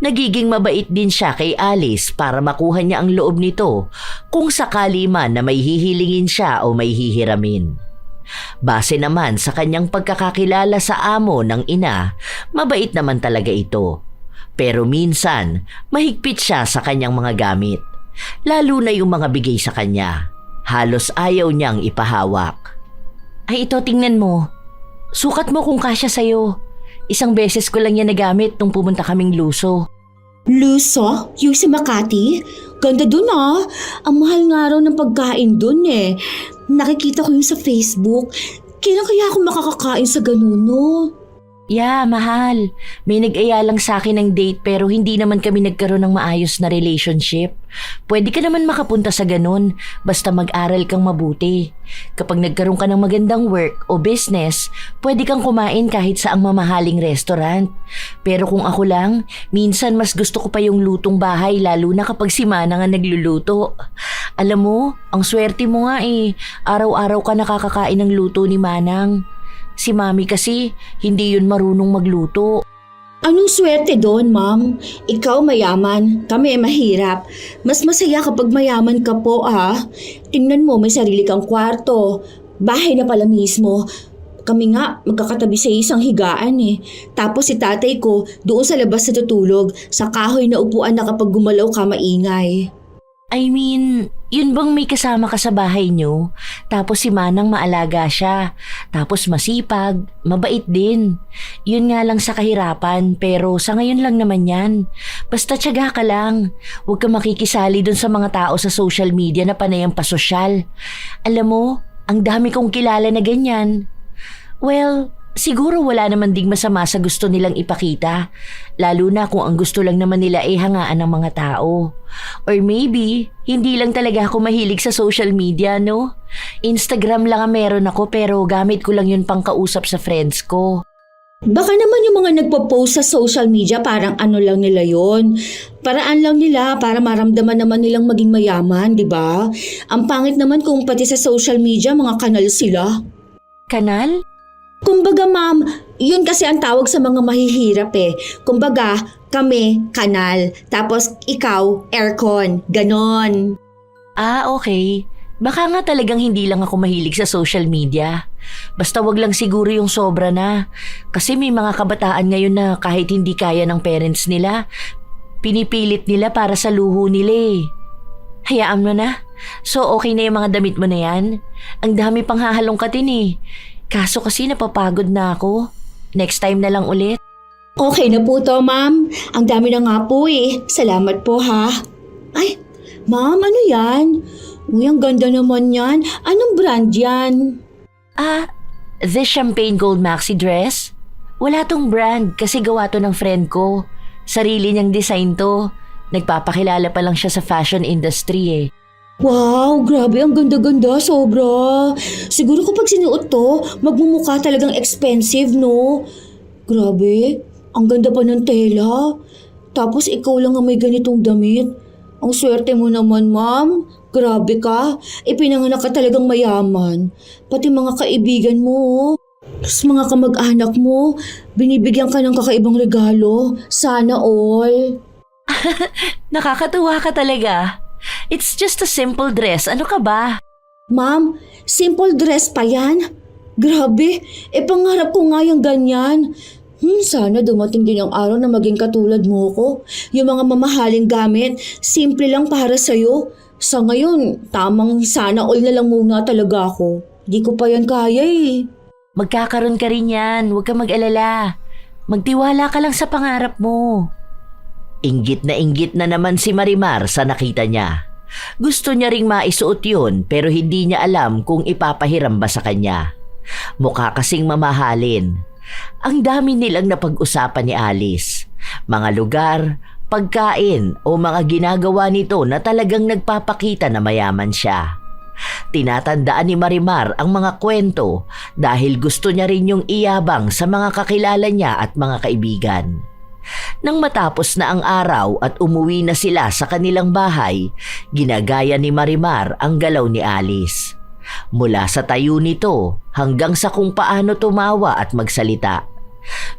Nagiging mabait din siya kay Alice para makuha niya ang loob nito kung sakali man na may hihilingin siya o may hihiramin. Base naman sa kanyang pagkakakilala sa amo ng ina, mabait naman talaga ito. Pero minsan, mahigpit siya sa kanyang mga gamit, lalo na yung mga bigay sa kanya. Halos ayaw niyang ipahawak. Ay ito, tingnan mo. Sukat mo kung kasya sa'yo. Isang beses ko lang yan nagamit nung pumunta kaming Luso. Luso? Yung sa Makati? Ganda dun Ang mahal nga raw ng pagkain dun Nakikita ko yung sa Facebook. Kailan kaya ako makakakain sa ganun, no? Yeah, mahal. May nag-aya lang sa akin ng date pero hindi naman kami nagkaroon ng maayos na relationship. Pwede ka naman makapunta sa ganun, basta mag-aral kang mabuti. Kapag nagkaroon ka ng magandang work o business, pwede kang kumain kahit sa ang mamahaling restaurant. Pero kung ako lang, minsan mas gusto ko pa yung lutong bahay lalo na kapag si Manang ang nagluluto. Alam mo, ang swerte mo nga araw-araw ka nakakakain ng luto ni Manang. Si Mami kasi, hindi yun marunong magluto. Anong swerte doon, ma'am? Ikaw mayaman, kami mahirap. Mas masaya kapag mayaman ka po, Tingnan mo, may sarili kang kwarto. Bahay na pala mismo. Kami nga, magkakatabi sa isang higaan Tapos si tatay ko, doon sa labas na tutulog, sa kahoy na upuan na kapag gumalaw ka maingay. I mean, yun bang may kasama ka sa bahay nyo? Tapos si Manang maalaga siya. Tapos masipag, mabait din. Yun nga lang sa kahirapan, pero sa ngayon lang naman yan. Basta tiyaga ka lang. Huwag ka makikisali dun sa mga tao sa social media na panayang pasosyal. Alam mo, ang dami kong kilala na ganyan. Well, siguro wala naman ding masama sa gusto nilang ipakita. Lalo na kung ang gusto lang naman nila ay hangaan ng mga tao. Or maybe, hindi lang talaga ako mahilig sa social media, no? Instagram lang ang meron ako pero gamit ko lang yun pang kausap sa friends ko. Baka naman yung mga nagpo-post sa social media parang ano lang nila yon. Paraan lang nila para maramdaman naman nilang maging mayaman, di ba? Ang pangit naman kung pati sa social media mga kanal sila. Kanal? Kumbaga ma'am, yun kasi ang tawag sa mga mahihirap eh. Kumbaga, kami, kanal. Tapos ikaw, aircon. Ganon. Ah, okay. Baka nga talagang hindi lang ako mahilig sa social media. Basta wag lang siguro yung sobra na. Kasi may mga kabataan ngayon na kahit hindi kaya ng parents nila, pinipilit nila para sa luho nila eh. Hayaan mo na. So okay na yung mga damit mo na yan? Ang dami pang hahalongkatin eh. Kaso kasi napapagod na ako. Next time na lang ulit. Okay na po to ma'am. Ang dami na nga po eh. Salamat po ha. Ay, ma'am, ano yan? Uy, ang ganda naman yan. Anong brand yan? Ah, this champagne gold maxi dress? Wala tong brand kasi gawa to ng friend ko. Sarili niyang design to. Nagpapakilala pa lang siya sa fashion industry eh. Wow, grabe, ang ganda-ganda, sobra. Siguro kapag sinuot to, magmumukha talagang expensive, no? Grabe, ang ganda pa ng tela. Tapos ikaw lang ang may ganitong damit. Ang swerte mo naman, ma'am. Grabe ka. Ipinanganak ka talagang mayaman. Pati mga kaibigan mo. Tapos mga kamag-anak mo, binibigyan ka ng kakaibang regalo. Sana all. Nakakatuwa ka talaga. It's just a simple dress. Ano ka ba? Ma'am, simple dress pa yan? Grabe, pangarap ko nga yung ganyan. Sana dumating din ang araw na maging katulad mo ko. Yung mga mamahaling gamit, simple lang para sa'yo. Sa ngayon, tamang sana all na lang muna talaga ako. Di ko pa yan kaya eh. Magkakaroon ka rin yan. Huwag ka mag-alala. Magtiwala ka lang sa pangarap mo. Inggit na naman si Marimar sa nakita niya. Gusto niya ring maisuot yun pero hindi niya alam kung ipapahiram ba sa kanya. Mukha kasing mamahalin. Ang dami nilang napag-usapan ni Alice. Mga lugar, pagkain o mga ginagawa nito na talagang nagpapakita na mayaman siya. Tinatandaan ni Marimar ang mga kwento dahil gusto niya rin yung iyabang sa mga kakilala niya at mga kaibigan. Nang matapos na ang araw at umuwi na sila sa kanilang bahay, ginagaya ni Marimar ang galaw ni Alice. Mula sa tayo nito hanggang sa kung paano tumawa at magsalita.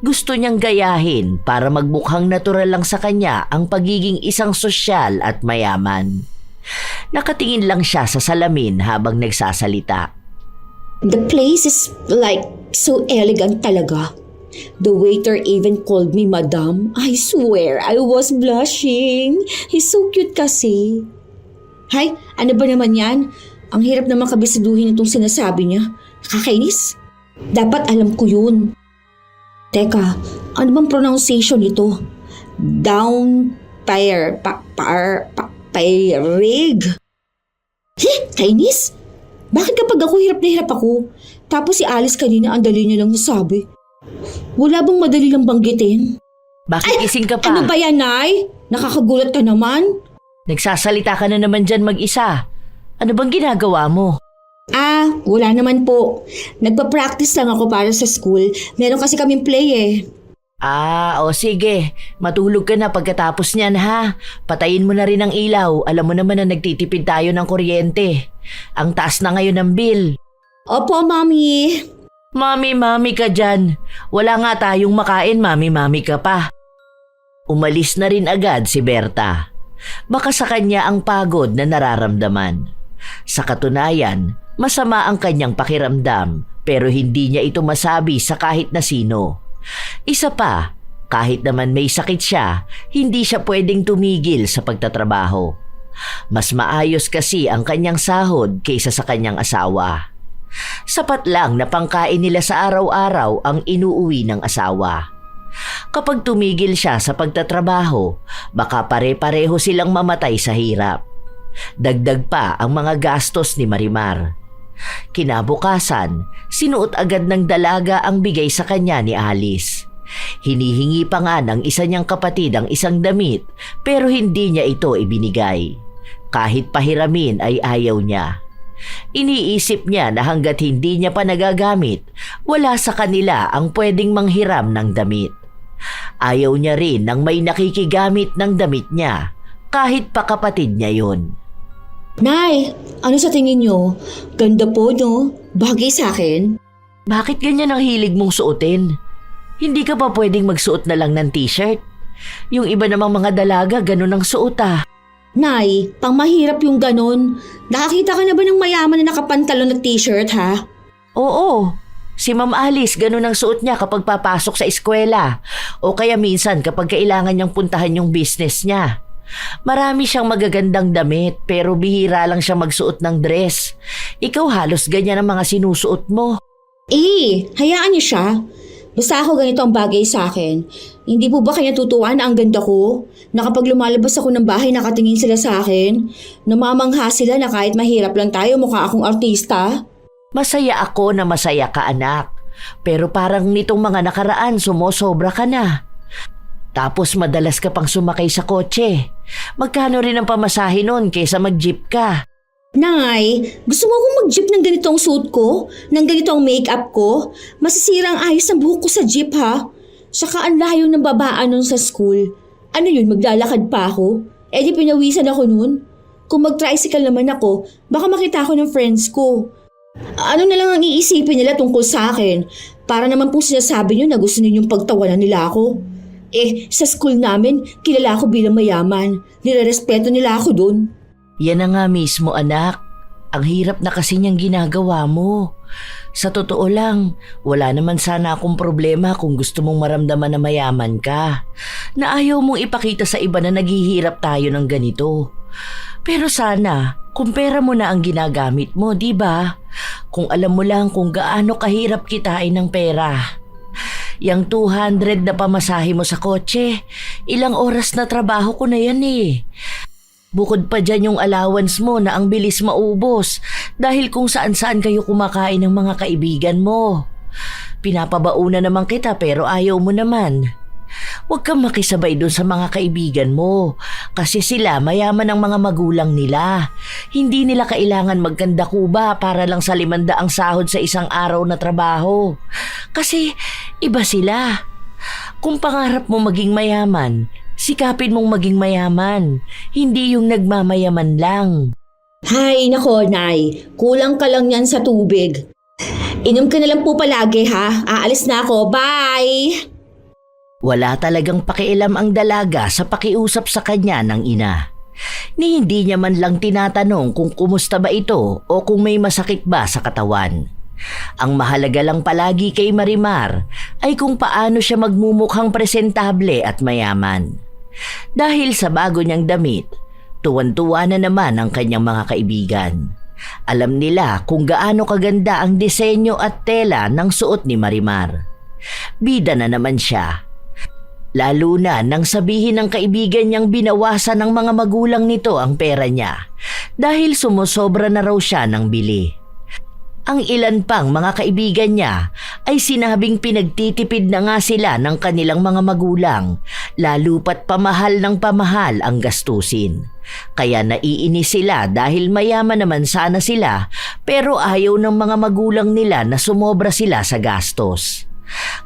Gusto niyang gayahin para magmukhang natural lang sa kanya ang pagiging isang sosyal at mayaman. Nakatingin lang siya sa salamin habang nagsasalita. The place is like so elegant talaga. The waiter even called me madam. I swear, I was blushing. He's so cute kasi. Hay, ano ba naman yan? Ang hirap naman kabisiduhin itong sinasabi niya. Nakakainis. Dapat alam ko yun. Teka, ano bang pronunciation nito? Pairig. Kainis? Bakit kapag ako hirap na hirap ako? Tapos si Alice kanina ang dali niya lang nasabi. Wala bang madali lang banggitin? Bakit gising ka pa? Ano ba yan, Nay? Nakakagulat ka naman. Nagsasalita ka na naman dyan mag-isa. Ano bang ginagawa mo? Wala naman po. Nagpa-practice lang ako para sa school. Meron kasi kaming play eh. O sige. Matulog ka na pagkatapos niyan ha. Patayin mo na rin ang ilaw. Alam mo naman na nagtitipid tayo ng kuryente. Ang taas na ngayon ng bill. Opo, Mami. Mami ka dyan. Wala nga tayong makain, mami ka pa. Umalis na rin agad si Berta. Baka sa kanya ang pagod na nararamdaman. Sa katunayan, masama ang kanyang pakiramdam pero hindi niya ito masabi sa kahit na sino. Isa pa, kahit naman may sakit siya, hindi siya pwedeng tumigil sa pagtatrabaho. Mas maayos kasi ang kanyang sahod kaysa sa kanyang asawa. Sapat lang na pangkain nila sa araw-araw ang inuuwi ng asawa. Kapag tumigil siya sa pagtatrabaho, baka pare-pareho silang mamatay sa hirap. Dagdag pa ang mga gastos ni Marimar. Kinabukasan, sinuot agad ng dalaga ang bigay sa kanya ni Alice. Hinihingi pa nga ng isa niyang kapatid ang isang damit pero hindi niya ito ibinigay. Kahit pahiramin ay ayaw niya. Iniisip niya na hanggat hindi niya pa nagagamit, wala sa kanila ang pwedeng manghiram ng damit. Ayaw niya rin ng may nakikigamit ng damit niya, kahit pa kapatid niya yon. Nay, ano sa tingin niyo? Ganda po, no? Bagay sa akin? Bakit ganyan ang hilig mong suotin? Hindi ka pa pwedeng magsuot na lang ng t-shirt? Yung iba namang mga dalaga ganun ang suot ah. Nay, pang mahirap yung ganon. Nakakita ka na ba ng mayaman na nakapantalon at t-shirt ha? Oo, si Ma'am Alice ganun ang suot niya kapag papasok sa eskwela o kaya minsan kapag kailangan niyang puntahan yung business niya. Marami siyang magagandang damit pero bihira lang siya magsuot ng dress. Ikaw halos ganyan ang mga sinusuot mo. Hayaan niyo siya. Basta ako ganito ang bagay sa akin. Hindi po ba kaya tutuwa na ang ganda ko? Na kapag lumalabas ako ng bahay nakatingin sila sa akin? Namamangha sila na kahit mahirap lang tayo mukha akong artista? Masaya ako na masaya ka anak. Pero parang nitong mga nakaraan sumosobra ka na. Tapos madalas ka pang sumakay sa kotse. Magkano rin ang pamasahe nun kaysa mag-jeep ka? Nay, gusto mo akong mag-jeep ng ganitong suit ko? Ng ganitong make-up ko? Masisira ang ayos ng buhok ko sa jeep ha? Saka ang layo ng babaan nun sa school. Ano yun, maglalakad pa ako? Di pinawisan ako nun. Kung mag-tricycle naman ako, baka makita ako ng friends ko. Ano na lang ang iisipin nila tungkol sa akin? Para naman po sinasabi nyo na gusto ninyong pagtawanan nila ako. Sa school namin, kilala ako bilang mayaman. Nirerespeto nila ako dun. Yan na nga mismo anak. Ang hirap na kasi niyang ginagawa mo. Sa totoo lang, wala naman sana akong problema kung gusto mong maramdaman na mayaman ka. Na ayaw mong ipakita sa iba na naghihirap tayo ng ganito. Pero sana, kung pera mo na ang ginagamit mo, di ba? Kung alam mo lang kung gaano kahirap kitain ng pera. Yang 200 na pamasahe mo sa kotse, ilang oras na trabaho ko na yan eh. Bukod pa dyan yung allowance mo na ang bilis maubos dahil kung saan-saan kayo kumakain ng mga kaibigan mo. Pinapabauna naman kita pero ayaw mo naman. Huwag kang makisabay dun sa mga kaibigan mo kasi sila mayaman ang mga magulang nila. Hindi nila kailangan magkanda kuba para lang sa 500 ang sahod sa isang araw na trabaho. Kasi iba sila. Kung pangarap mo maging mayaman, sikapin mong maging mayaman, hindi yung nagmamayaman lang. Hay nako, Nay. Kulang ka lang yan sa tubig. Inom ka na lang po palagi ha. Aalis na ako. Bye! Wala talagang pakialam ang dalaga sa pakiusap sa kanya ng ina. Ni hindi niya man lang tinatanong kung kumusta ba ito o kung may masakit ba sa katawan. Ang mahalaga lang palagi kay Marimar ay kung paano siya magmumukhang presentable at mayaman. Dahil sa bago niyang damit, tuwan-tuwa na naman ang kanyang mga kaibigan. Alam nila kung gaano kaganda ang disenyo at tela ng suot ni Marimar. Bida na naman siya. Lalo na nang sabihin ng kaibigan niyang binawasan ng mga magulang nito ang pera niya dahil sumusobra na raw siya ng bili. Ang ilan pang mga kaibigan niya ay sinabing pinagtitipid na nga sila ng kanilang mga magulang, lalo pat pamahal ng pamahal ang gastusin. Kaya naiinis sila dahil mayaman naman sana sila pero ayaw ng mga magulang nila na sumobra sila sa gastos.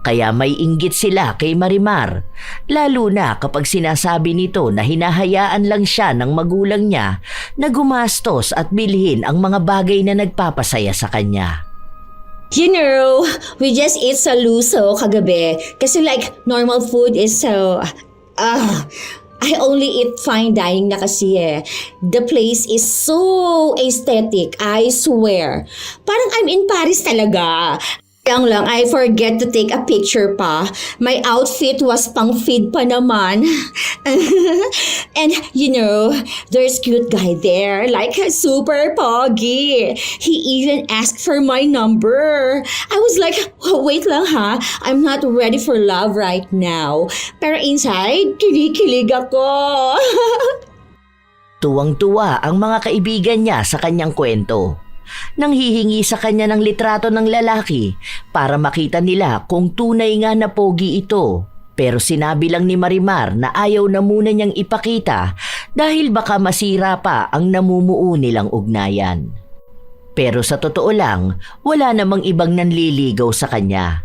Kaya may inggit sila kay Marimar, lalo na kapag sinasabi nito na hinahayaan lang siya ng magulang niya na gumastos at bilhin ang mga bagay na nagpapasaya sa kanya. You know, we just ate saluso kagabi kasi like normal food is so... I only eat fine dining na kasi eh. The place is so aesthetic, I swear. Parang I'm in Paris talaga. Lang, I forget to take a picture pa. My outfit was pang feed pa naman. And you know, there's cute guy there, like super pogi. He even asked for my number. I was like, wait lang ha, I'm not ready for love right now. Pero inside, kinikilig ako. Tuwang-tuwa ang mga kaibigan niya sa kanyang kwento. Nang hihingi sa kanya ng litrato ng lalaki para makita nila kung tunay nga na pogi ito. Pero sinabi lang ni Marimar na ayaw na muna niyang ipakita dahil baka masira pa ang namumuo nilang ugnayan. Pero sa totoo lang, wala namang ibang nanliligaw sa kanya.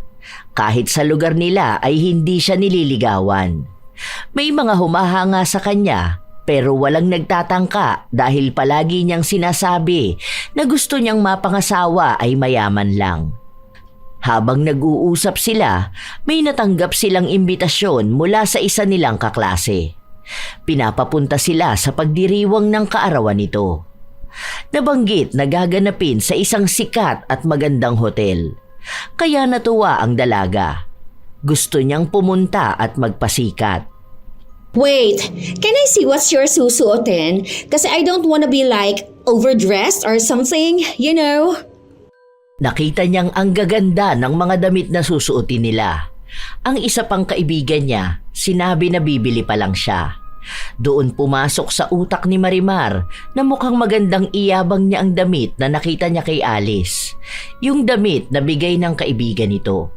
Kahit sa lugar nila ay hindi siya nililigawan. May mga humahanga sa kanya pero walang nagtatangka dahil palagi niyang sinasabi na gusto niyang mapangasawa ay mayaman lang. Habang nag-uusap sila, may natanggap silang imbitasyon mula sa isa nilang kaklase. Pinapapunta sila sa pagdiriwang ng kaarawan nito. Nabanggit na gaganapin sa isang sikat at magandang hotel. Kaya natuwa ang dalaga. Gusto niyang pumunta at magpasikat. Wait, can I see what's your susuotin? Kasi I don't wanna be like overdressed or something, you know? Nakita niyang ang gaganda ng mga damit na susuotin nila. Ang isa pang kaibigan niya, sinabi na bibili pa lang siya. Doon pumasok sa utak ni Marimar na mukhang magandang iyabang niya ang damit na nakita niya kay Alice. Yung damit na bigay ng kaibigan nito.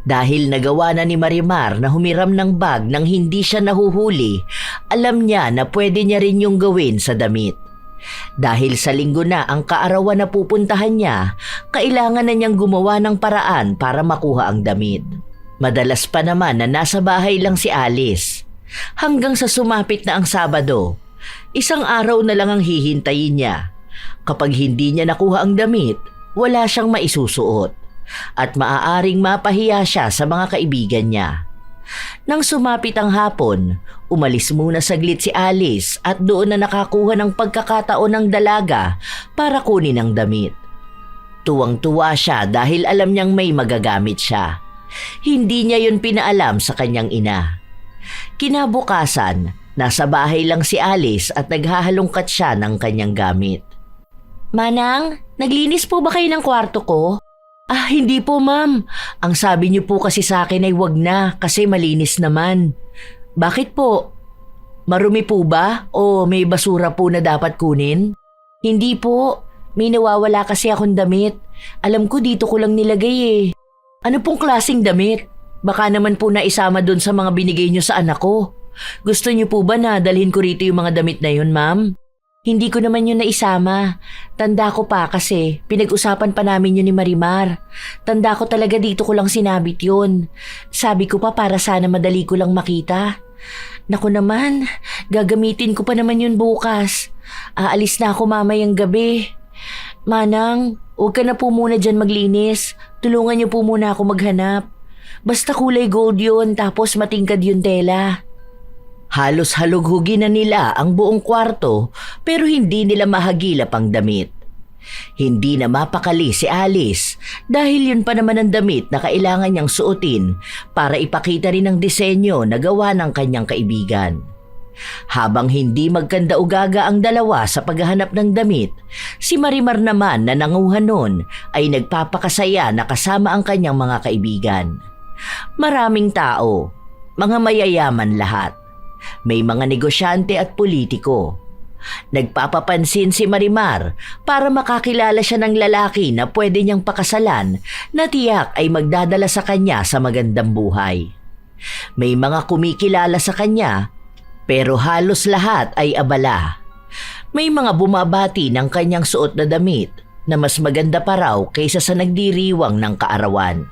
Dahil nagawa na ni Marimar na humiram ng bag nang hindi siya nahuhuli, alam niya na pwede niya rin yung gawin sa damit. Dahil sa linggo na ang kaarawan na pupuntahan niya, kailangan na niyang gumawa ng paraan para makuha ang damit. Madalas pa naman na nasa bahay lang si Alice. Hanggang sa sumapit na ang Sabado, isang araw na lang ang hihintayin niya. Kapag hindi niya nakuha ang damit, wala siyang maisusuot at maaaring mapahiya siya sa mga kaibigan niya. Nang sumapit ang hapon, umalis muna saglit si Alice at doon na nakakuha ng pagkakataon ng dalaga para kunin ang damit. Tuwang-tuwa siya dahil alam niyang may magagamit siya. Hindi niya yun pinaalam sa kanyang ina. Kinabukasan, nasa bahay lang si Alice at naghahalongkat siya ng kanyang gamit. Manang, naglinis po ba kayo ng kwarto ko? Hindi po ma'am. Ang sabi niyo po kasi sa akin ay wag na kasi malinis naman. Bakit po? Marumi po ba o may basura po na dapat kunin? Hindi po. May nawawala kasi akong damit. Alam ko dito ko lang nilagay eh. Ano pong klaseng damit? Baka naman po naisama doon sa mga binigay niyo sa anak ko. Gusto niyo po ba na dalhin ko rito yung mga damit na yun, ma'am? Hindi ko naman yun naisama. Tanda ko pa kasi pinag-usapan pa namin yun ni Marimar. Tanda ko talaga dito ko lang sinabit yun. Sabi ko pa para sana madali ko lang makita. Naku naman, gagamitin ko pa naman yun bukas. Aalis na ako mamayang gabi. Manang, huwag ka na po muna dyan maglinis. Tulungan niyo po muna ako maghanap. Basta kulay gold yun tapos matingkad yung tela. Halos halughugin na nila ang buong kwarto pero hindi nila mahagilap ang damit. Hindi na mapakali si Alice dahil yun pa naman ang damit na kailangan niyang suotin para ipakita rin ang disenyo na gawa ng kanyang kaibigan. Habang hindi magkanda-ugaga ang dalawa sa paghahanap ng damit, si Marimar naman na nanguhan nun ay nagpapakasaya na kasama ang kanyang mga kaibigan. Maraming tao, mga mayayaman lahat. May mga negosyante at politiko. Nagpapapansin si Marimar para makakilala siya ng lalaki na pwede niyang pakasalan na tiyak ay magdadala sa kanya sa magandang buhay. May mga kumikilala sa kanya pero halos lahat ay abala. May mga bumabati ng kanyang suot na damit na mas maganda pa raw kaysa sa nagdiriwang ng kaarawan.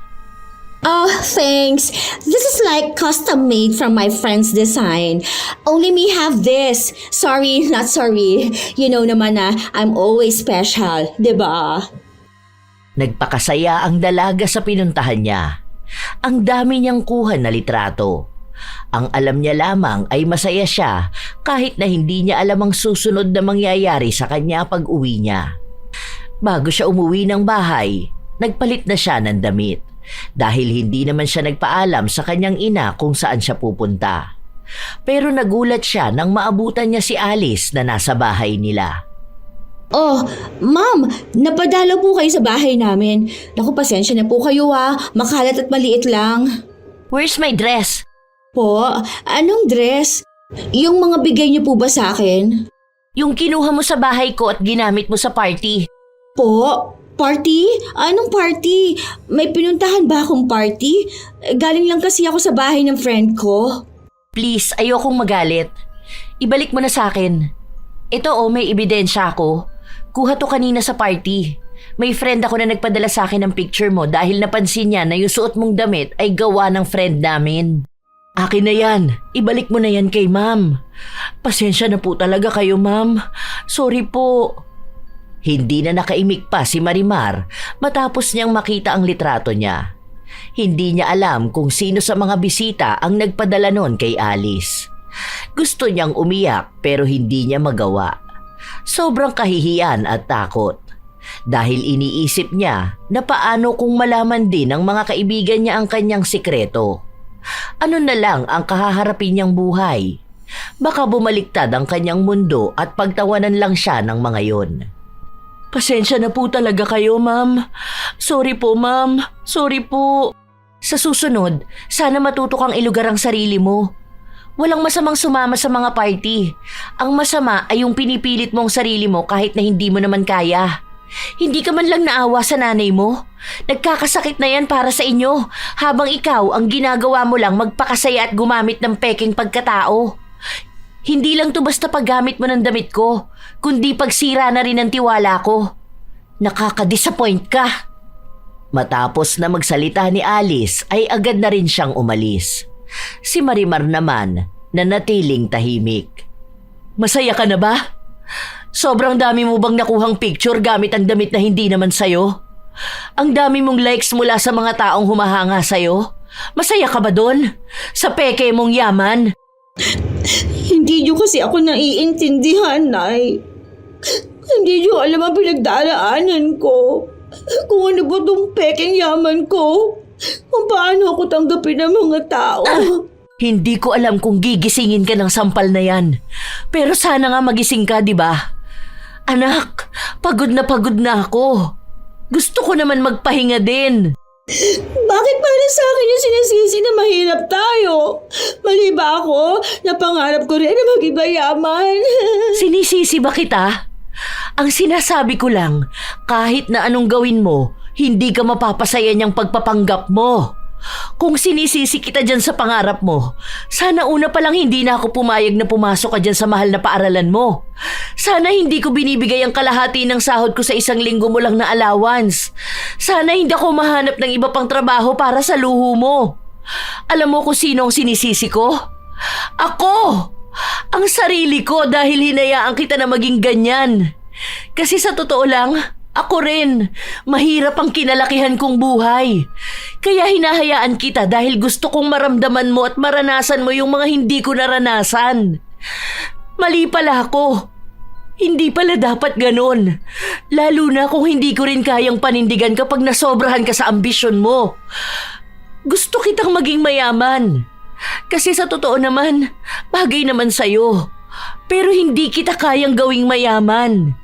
Oh, thanks. This is like custom made from my friend's design. Only me have this. Sorry, not sorry. You know naman na I'm always special, diba? Nagpakasaya ang dalaga sa pinuntahan niya. Ang dami niyang kuha na litrato. Ang alam niya lamang ay masaya siya kahit na hindi niya alam ang susunod na mangyayari sa kanya pag uwi niya. Bago siya umuwi ng bahay, nagpalit na siya ng damit. Dahil hindi naman siya nagpaalam sa kanyang ina kung saan siya pupunta. Pero nagulat siya nang maabutan niya si Alice na nasa bahay nila. Oh, ma'am, napadalo po kayo sa bahay namin. Naku, pasensya na po kayo makalat at maliit lang. Where's my dress? Po, anong dress? Yung mga bigay niyo po ba sa akin? Yung kinuha mo sa bahay ko at ginamit mo sa party. Po, party? Anong party? May pinuntahan ba akong party? Galing lang kasi ako sa bahay ng friend ko. Please, ayokong magalit. Ibalik mo na sa akin. Ito may ebidensya ako. Kuha to kanina sa party. May friend ako na nagpadala sa akin ng picture mo dahil napansin niya na yung suot mong damit ay gawa ng friend namin. Akin na yan. Ibalik mo na yan kay ma'am. Pasensya na po talaga kayo, ma'am. Sorry po. Hindi na nakaimik pa si Marimar matapos niyang makita ang litrato niya. Hindi niya alam kung sino sa mga bisita ang nagpadala nun kay Alice. Gusto niyang umiyak pero hindi niya magawa. Sobrang kahihiyan at takot. Dahil iniisip niya na paano kung malaman din ng mga kaibigan niya ang kanyang sikreto. Ano na lang ang kahaharapin niyang buhay? Baka bumaliktad ang kanyang mundo at pagtawanan lang siya ng mga yon. Pasensya na po talaga kayo, ma'am. Sorry po, ma'am. Sorry po. Sa susunod, sana matuto kang ilugar ang sarili mo. Walang masamang sumama sa mga party. Ang masama ay yung pinipilit mong sarili mo kahit na hindi mo naman kaya. Hindi ka man lang naawa sa nanay mo. Nagkakasakit na yan para sa inyo, habang ikaw ang ginagawa mo lang magpakasaya at gumamit ng peking pagkatao. Hindi lang to basta paggamit mo ng damit ko, kundi pagsira na rin ng tiwala ko. Nakaka-disappoint ka. Matapos na magsalita ni Alice ay agad na rin siyang umalis. Si Marimar naman nanatiling tahimik. Masaya ka na ba? Sobrang dami mo bang nakuhang picture gamit ang damit na hindi naman sayo? Ang dami mong likes mula sa mga taong humahanga sayo? Masaya ka ba doon? Sa peke mong yaman? Hindi niyo kasi ako naiintindihan, Nay. Hindi niyo alam ang pinagdaraanan ko. Kung ano ba itong peking yaman ko. Kung paano ako tanggapin ng mga tao. Hindi ko alam kung gigisingin ka ng sampal na yan. Pero sana nga magising ka, di ba? Anak, pagod na ako. Gusto ko naman magpahinga din. Bakit para sa akin yung sinisisi na mahirap tayo? Mali ba ako? Napangarap ko rin na maging mayaman. Sinisisi ba kita? Ang sinasabi ko lang, kahit na anong gawin mo, hindi ka mapapasaya niyang pagpapanggap mo. Kung sinisisi kita dyan sa pangarap mo, sana una pa lang hindi na ako pumayag na pumasok ka dyan sa mahal na paaralan mo. Sana hindi ko binibigay ang kalahati ng sahod ko sa 1 linggo mo lang na allowance. Sana hindi ako mahanap ng iba pang trabaho para sa luho mo. Alam mo kung sino ang sinisisi ko? Ako! Ang sarili ko dahil hinayaan kita na maging ganyan. Kasi sa totoo lang, ako rin, mahirap ang kinalakihan kong buhay. Kaya hinahayaan kita dahil gusto kong maramdaman mo at maranasan mo yung mga hindi ko naranasan. Mali pala ako. Hindi pala dapat ganon. Lalo na kung hindi ko rin kayang panindigan kapag nasobrahan ka sa ambisyon mo. Gusto kitang maging mayaman. Kasi sa totoo naman, bagay naman sa'yo. Pero hindi kita kayang gawing mayaman.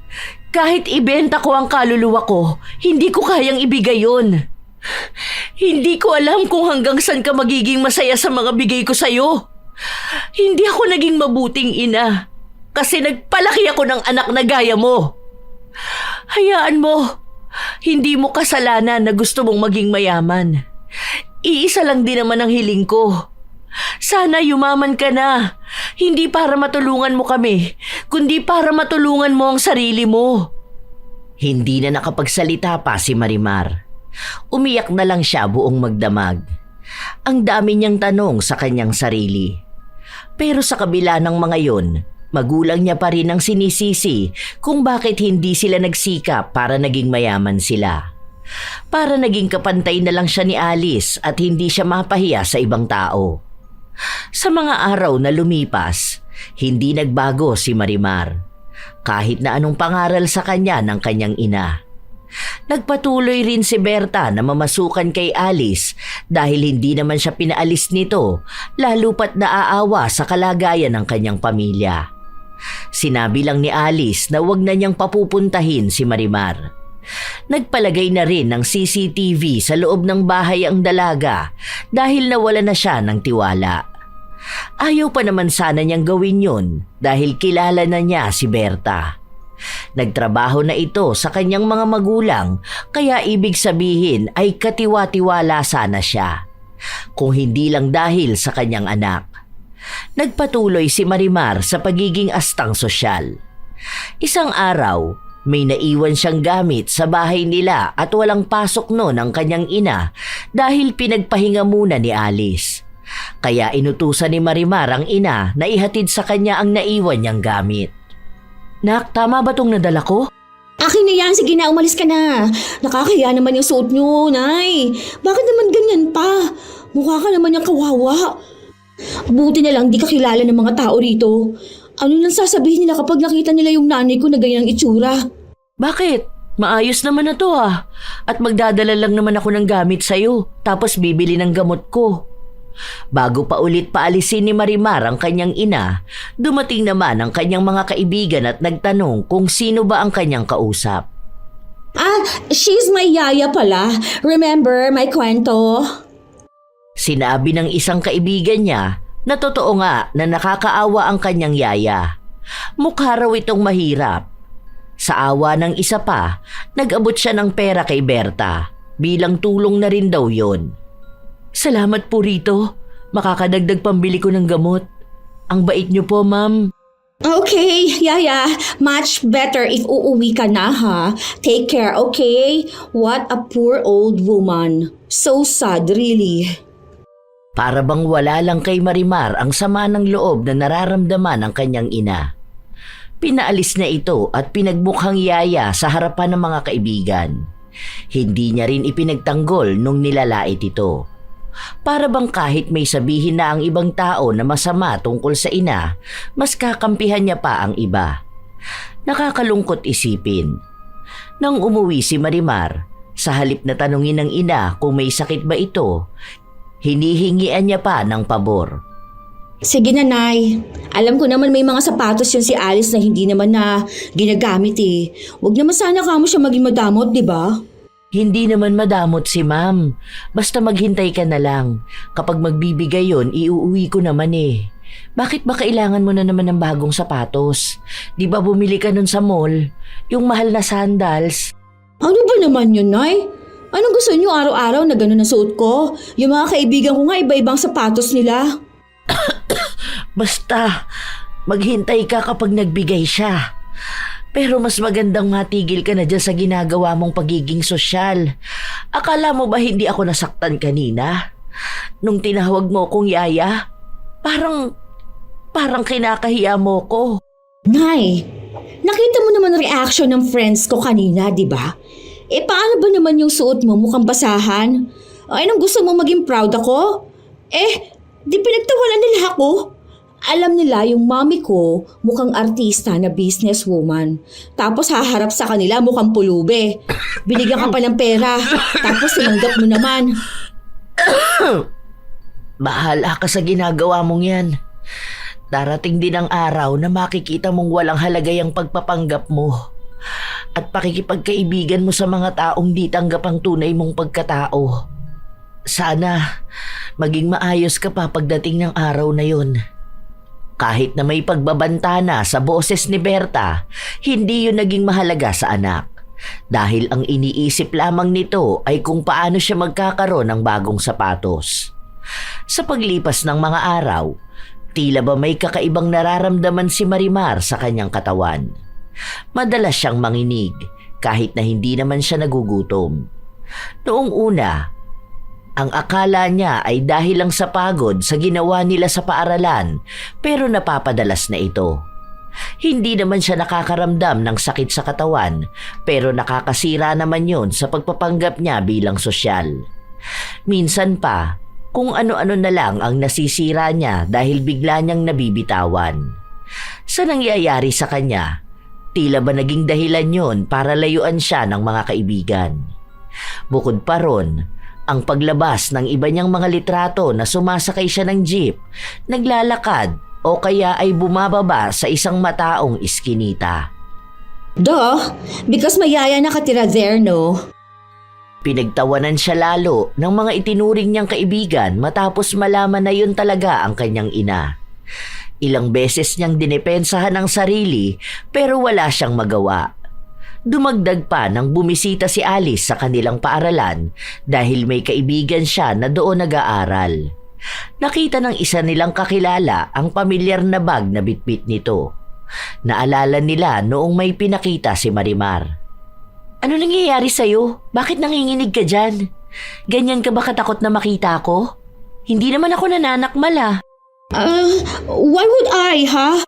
Kahit ibenta ko ang kaluluwa ko, hindi ko kayang ibigay yun. Hindi ko alam kung hanggang saan ka magiging masaya sa mga bigay ko sa'yo. Hindi ako naging mabuting ina kasi nagpalaki ako ng anak na gaya mo. Hayaan mo, hindi mo kasalanan na gusto mong maging mayaman. Iisa lang din naman ang hiling ko. Sana yumaman ka na, hindi para matulungan mo kami, kundi para matulungan mo ang sarili mo. Hindi na nakapagsalita pa si Marimar. Umiyak na lang siya buong magdamag. Ang dami niyang tanong sa kanyang sarili. Pero sa kabila ng mga yon, magulang niya pa rin ang sinisisi kung bakit hindi sila nagsikap para naging mayaman sila. Para naging kapantay na lang siya ni Alice at hindi siya mapahiya sa ibang tao. Sa mga araw na lumipas, hindi nagbago si Marimar. Kahit na anong pangaral sa kanya ng kanyang ina. Nagpatuloy rin si Berta na mamasukan kay Alice dahil hindi naman siya pinaalis nito, lalo pat naaawa sa kalagayan ng kanyang pamilya. Sinabi lang ni Alice na wag na niyang papupuntahin si Marimar. Nagpalagay na rin ng CCTV sa loob ng bahay ang dalaga dahil nawala na siya ng tiwala. Ayaw pa naman sana niyang gawin yun dahil kilala na niya si Berta. Nagtrabaho na ito sa kanyang mga magulang kaya ibig sabihin ay katiwa-tiwala sana siya. Kung hindi lang dahil sa kanyang anak. Nagpatuloy si Marimar sa pagiging astang sosyal. Isang araw, may naiwan siyang gamit sa bahay nila at walang pasok noon ang kanyang ina dahil pinagpahinga muna ni Alice. Kaya inutusan ni Marimar ang ina na ihatid sa kanya ang naiwan niyang gamit. Nak, tama ba tong nadala ko? Akin na yan, sige na, umalis ka na. Nakakahiya naman yung suot nyo, Nay. Bakit naman ganyan pa? Mukha ka naman yung kawawa. Buti na lang di ka kilala ng mga tao rito. Ano nang sasabihin nila kapag nakita nila yung nanay ko na ganyang itsura? Bakit? Maayos naman na to ah. At magdadala lang naman ako ng gamit sa'yo, tapos bibili ng gamot ko. Bago pa ulit paalisin ni Marimar ang kanyang ina, dumating naman ang kanyang mga kaibigan at nagtanong kung sino ba ang kanyang kausap. She's my yaya pala. Remember my kwento? Sinabi ng isang kaibigan niya na totoo nga na nakakaawa ang kanyang yaya. Mukha raw itong mahirap. Sa awa ng isa pa, nag-abot siya ng pera kay Berta. Bilang tulong na rin daw yon. Salamat po rito. Makakadagdag pambili ko ng gamot. Ang bait niyo po, ma'am. Okay, yaya. Much better if uuwi ka na, ha? Take care, okay? What a poor old woman. So sad, really. Para bang wala lang kay Marimar ang sama ng loob na nararamdaman ng kanyang ina. Pinaalis na ito at pinagmukhang yaya sa harapan ng mga kaibigan. Hindi niya rin ipinagtanggol nung nilalait ito. Para bang kahit may sabihin na ang ibang tao na masama tungkol sa ina, mas kakampihan niya pa ang iba. Nakakalungkot isipin. Nang umuwi si Marimar, sa halip na tanungin ng ina kung may sakit ba ito, hinihingian niya pa ng pabor. Sige na, Nay. Alam ko naman may mga sapatos yun si Alice na hindi naman na ginagamit eh. Huwag naman sana kamo siya maging madamot, di ba? Hindi naman madamot si ma'am. Basta maghintay ka na lang. Kapag magbibigay yon, iuuwi ko naman eh. Bakit ba kailangan mo na naman ng bagong sapatos? Di ba bumili ka nun sa mall? Yung mahal na sandals. Ano ba naman yun, Nay? Anong gusto niyo araw-araw na gano'n na suot ko? Yung mga kaibigan ko nga iba-ibang sapatos nila. Basta, maghintay ka kapag nagbigay siya. Pero mas magandang matigil ka na dyan sa ginagawa mong pagiging sosyal. Akala mo ba hindi ako nasaktan kanina? Nung tinawag mo kong yaya, parang kinakahiya mo ko. Nay, nakita mo naman reaction ng friends ko kanina, di ba? Paano ba naman yung suot mo? Mukhang basahan? Ay, nung gusto mo maging proud ako? Di pinagtawanan nila ako. Alam nila yung mommy ko mukhang artista na businesswoman. Tapos haharap sa kanila mukhang pulube. Binigyan ka pa ng pera. Tapos tinanggap mo naman. Bahala ka sa ginagawa mong yan. Darating din ang araw na makikita mong walang halagay ang pagpapanggap mo. At pakikipagkaibigan mo sa mga taong di tanggap ang tunay mong pagkatao. Sana maging maayos ka pa pagdating ng araw na yun. Kahit na may pagbabanta na sa boses ni Berta, hindi yun naging mahalaga sa anak. Dahil ang iniisip lamang nito ay kung paano siya magkakaroon ng bagong sapatos. Sa paglipas ng mga araw, tila ba may kakaibang nararamdaman si Marimar sa kanyang katawan. Madalas siyang manginig kahit na hindi naman siya nagugutom. Noong una, ang akala niya ay dahil lang sa pagod sa ginawa nila sa paaralan, pero napapadalas na ito. Hindi naman siya nakakaramdam ng sakit sa katawan, pero nakakasira naman yon sa pagpapanggap niya bilang sosyal. Minsan pa, kung ano-ano na lang ang nasisira niya dahil bigla niyang nabibitawan. Sa nangyayari sa kanya, tila ba naging dahilan yon para layuan siya ng mga kaibigan. Bukod pa ron, ang paglabas ng iba niyang mga litrato na sumasakay siya ng jeep, naglalakad o kaya ay bumababa sa isang mataong iskinita. Because mayaya nakatira there, no? Pinagtawanan siya lalo ng mga itinuring niyang kaibigan matapos malaman na yun talaga ang kanyang ina. Ilang beses niyang dinepensahan ang sarili pero wala siyang magawa. Dumagdag pa nang bumisita si Alice sa kanilang paaralan dahil may kaibigan siya na doon nag-aaral. Nakita ng isa nilang kakilala ang pamilyar na bag na bitbit nito. Naalala nila noong may pinakita si Marimar. Ano nangyayari sa'yo? Bakit nanginginig ka dyan? Ganyan ka ba katakot na makita ko? Hindi naman ako nananakmal ah. Why would I, ha?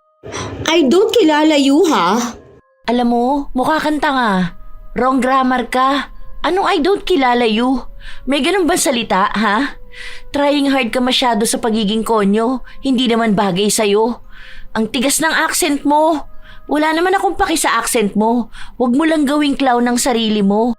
I don't kilala you, ha? Alam mo, mukha kang tanga. Wrong grammar ka. Anong I don't kilala you? May ganun ba salita, ha? Trying hard ka masyado sa pagiging konyo. Hindi naman bagay sa'yo. Ang tigas ng accent mo. Wala naman akong paki sa accent mo. Huwag mo lang gawing clown ng sarili mo.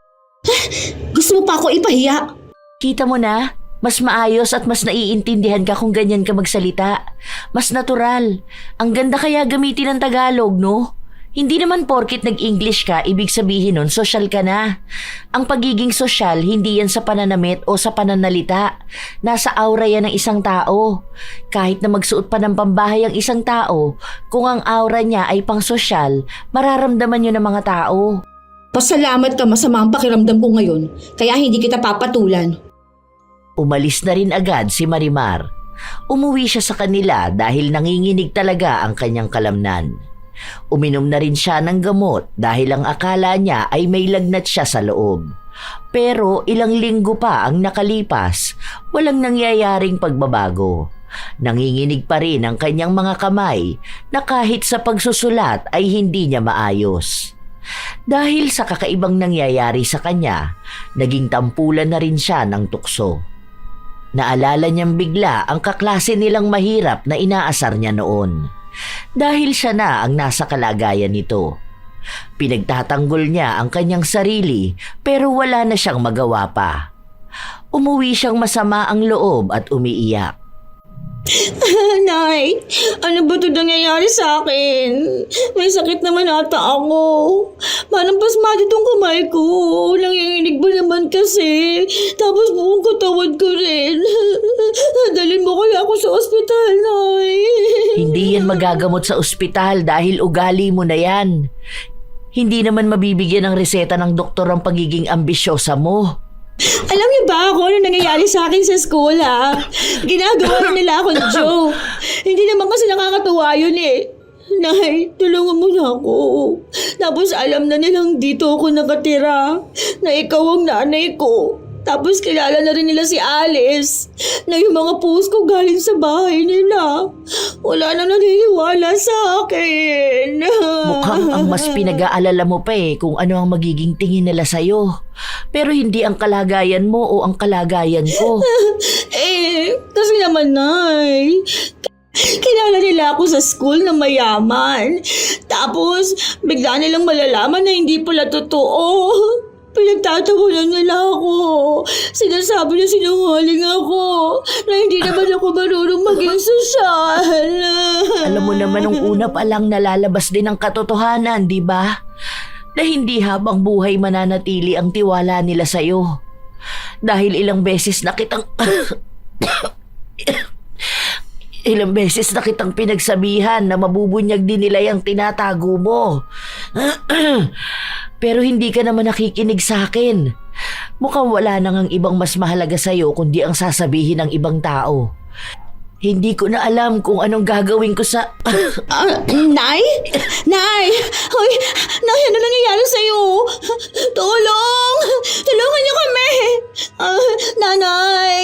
Gusto mo pa ako ipahiya? Kita mo na, mas maayos at mas naiintindihan ka kung ganyan ka magsalita. Mas natural. Ang ganda kaya gamitin ng Tagalog, no? Hindi naman porkit nag-English ka, ibig sabihin nun, sosyal ka na. Ang pagiging sosyal, hindi yan sa pananamit o sa pananalita. Nasa aura yan ng isang tao. Kahit na magsuot pa ng pambahay ang isang tao, kung ang aura niya ay pang sosyal, mararamdaman yun ng mga tao. Pasalamat ka, masama ang pakiramdam ko ngayon. Kaya hindi kita papatulan. Umalis na rin agad si Marimar. Umuwi siya sa kanila dahil nanginginig talaga ang kanyang kalamnan. Uminom na rin siya ng gamot dahil ang akala niya ay may lagnat siya sa loob. Pero ilang linggo pa ang nakalipas, walang nangyayaring pagbabago. Nanginginig pa rin ang kanyang mga kamay na kahit sa pagsusulat ay hindi niya maayos. Dahil sa kakaibang nangyayari sa kanya, naging tampulan na rin siya ng tukso. Naalala niyang bigla ang kaklase nilang mahirap na inaasar niya noon. Dahil siya na ang nasa kalagayan nito. Pinagtatanggol niya ang kanyang sarili pero wala na siyang magawa pa. Umuwi siyang masama ang loob at umiiyak. Nay, ano ba ito nangyayari sa akin? May sakit naman ata ako. Parang pasmado itong kamay ko. Nanginginig ba naman kasi? Tapos buong katawan ko rin. Dalhin mo kaya ako sa ospital, Nay. Hindi yan magagamot sa ospital dahil ugali mo na yan. Hindi naman mabibigyan ng reseta ng doktor ang pagiging ambisyosa mo. Alam niyo ba ako ano nangyayari sa akin sa school, ha? Ginagawa na nila akong joke. Hindi naman kasi nakakatuwa yun eh. Nay, tulungan mo na ako. Tapos alam na nilang dito ako nakatira. Na ikaw ang nanay ko. Tapos kilala na rin nila si Alice. Na yung mga post ko galing sa bahay nila. Wala na naniniwala sa akin. Mukhang ang mas pinag-aalala mo pa kung ano ang magiging tingin nila sa'yo. Pero hindi ang kalagayan mo o ang kalagayan ko. Kasi naman, Nay. Kilala nila ako sa school na mayaman. Tapos, bigla nilang malalaman na hindi pala totoo. Pinagtatawanan nila ako. Sinasabi na sinungaling ako. Na hindi naman ako marunong maging sosyal. Alam mo naman nung una pa lang nalalabas din ang katotohanan, di ba? Na hindi habang buhay mananatili ang tiwala nila sa'yo. Dahil ilang beses na kitang pinagsabihan na mabubunyag din nila yung tinatago mo. Pero hindi ka naman nakikinig sa akin. Mukhang wala nang ang ibang mas mahalaga sa'yo kundi ang sasabihin ng ibang tao. Hindi ko na alam kung anong gagawin ko sa... Nay? Nay! Hoy! Nay, ano nangyayari sa'yo? Tulong! Tulungan niyo kami! Nanay!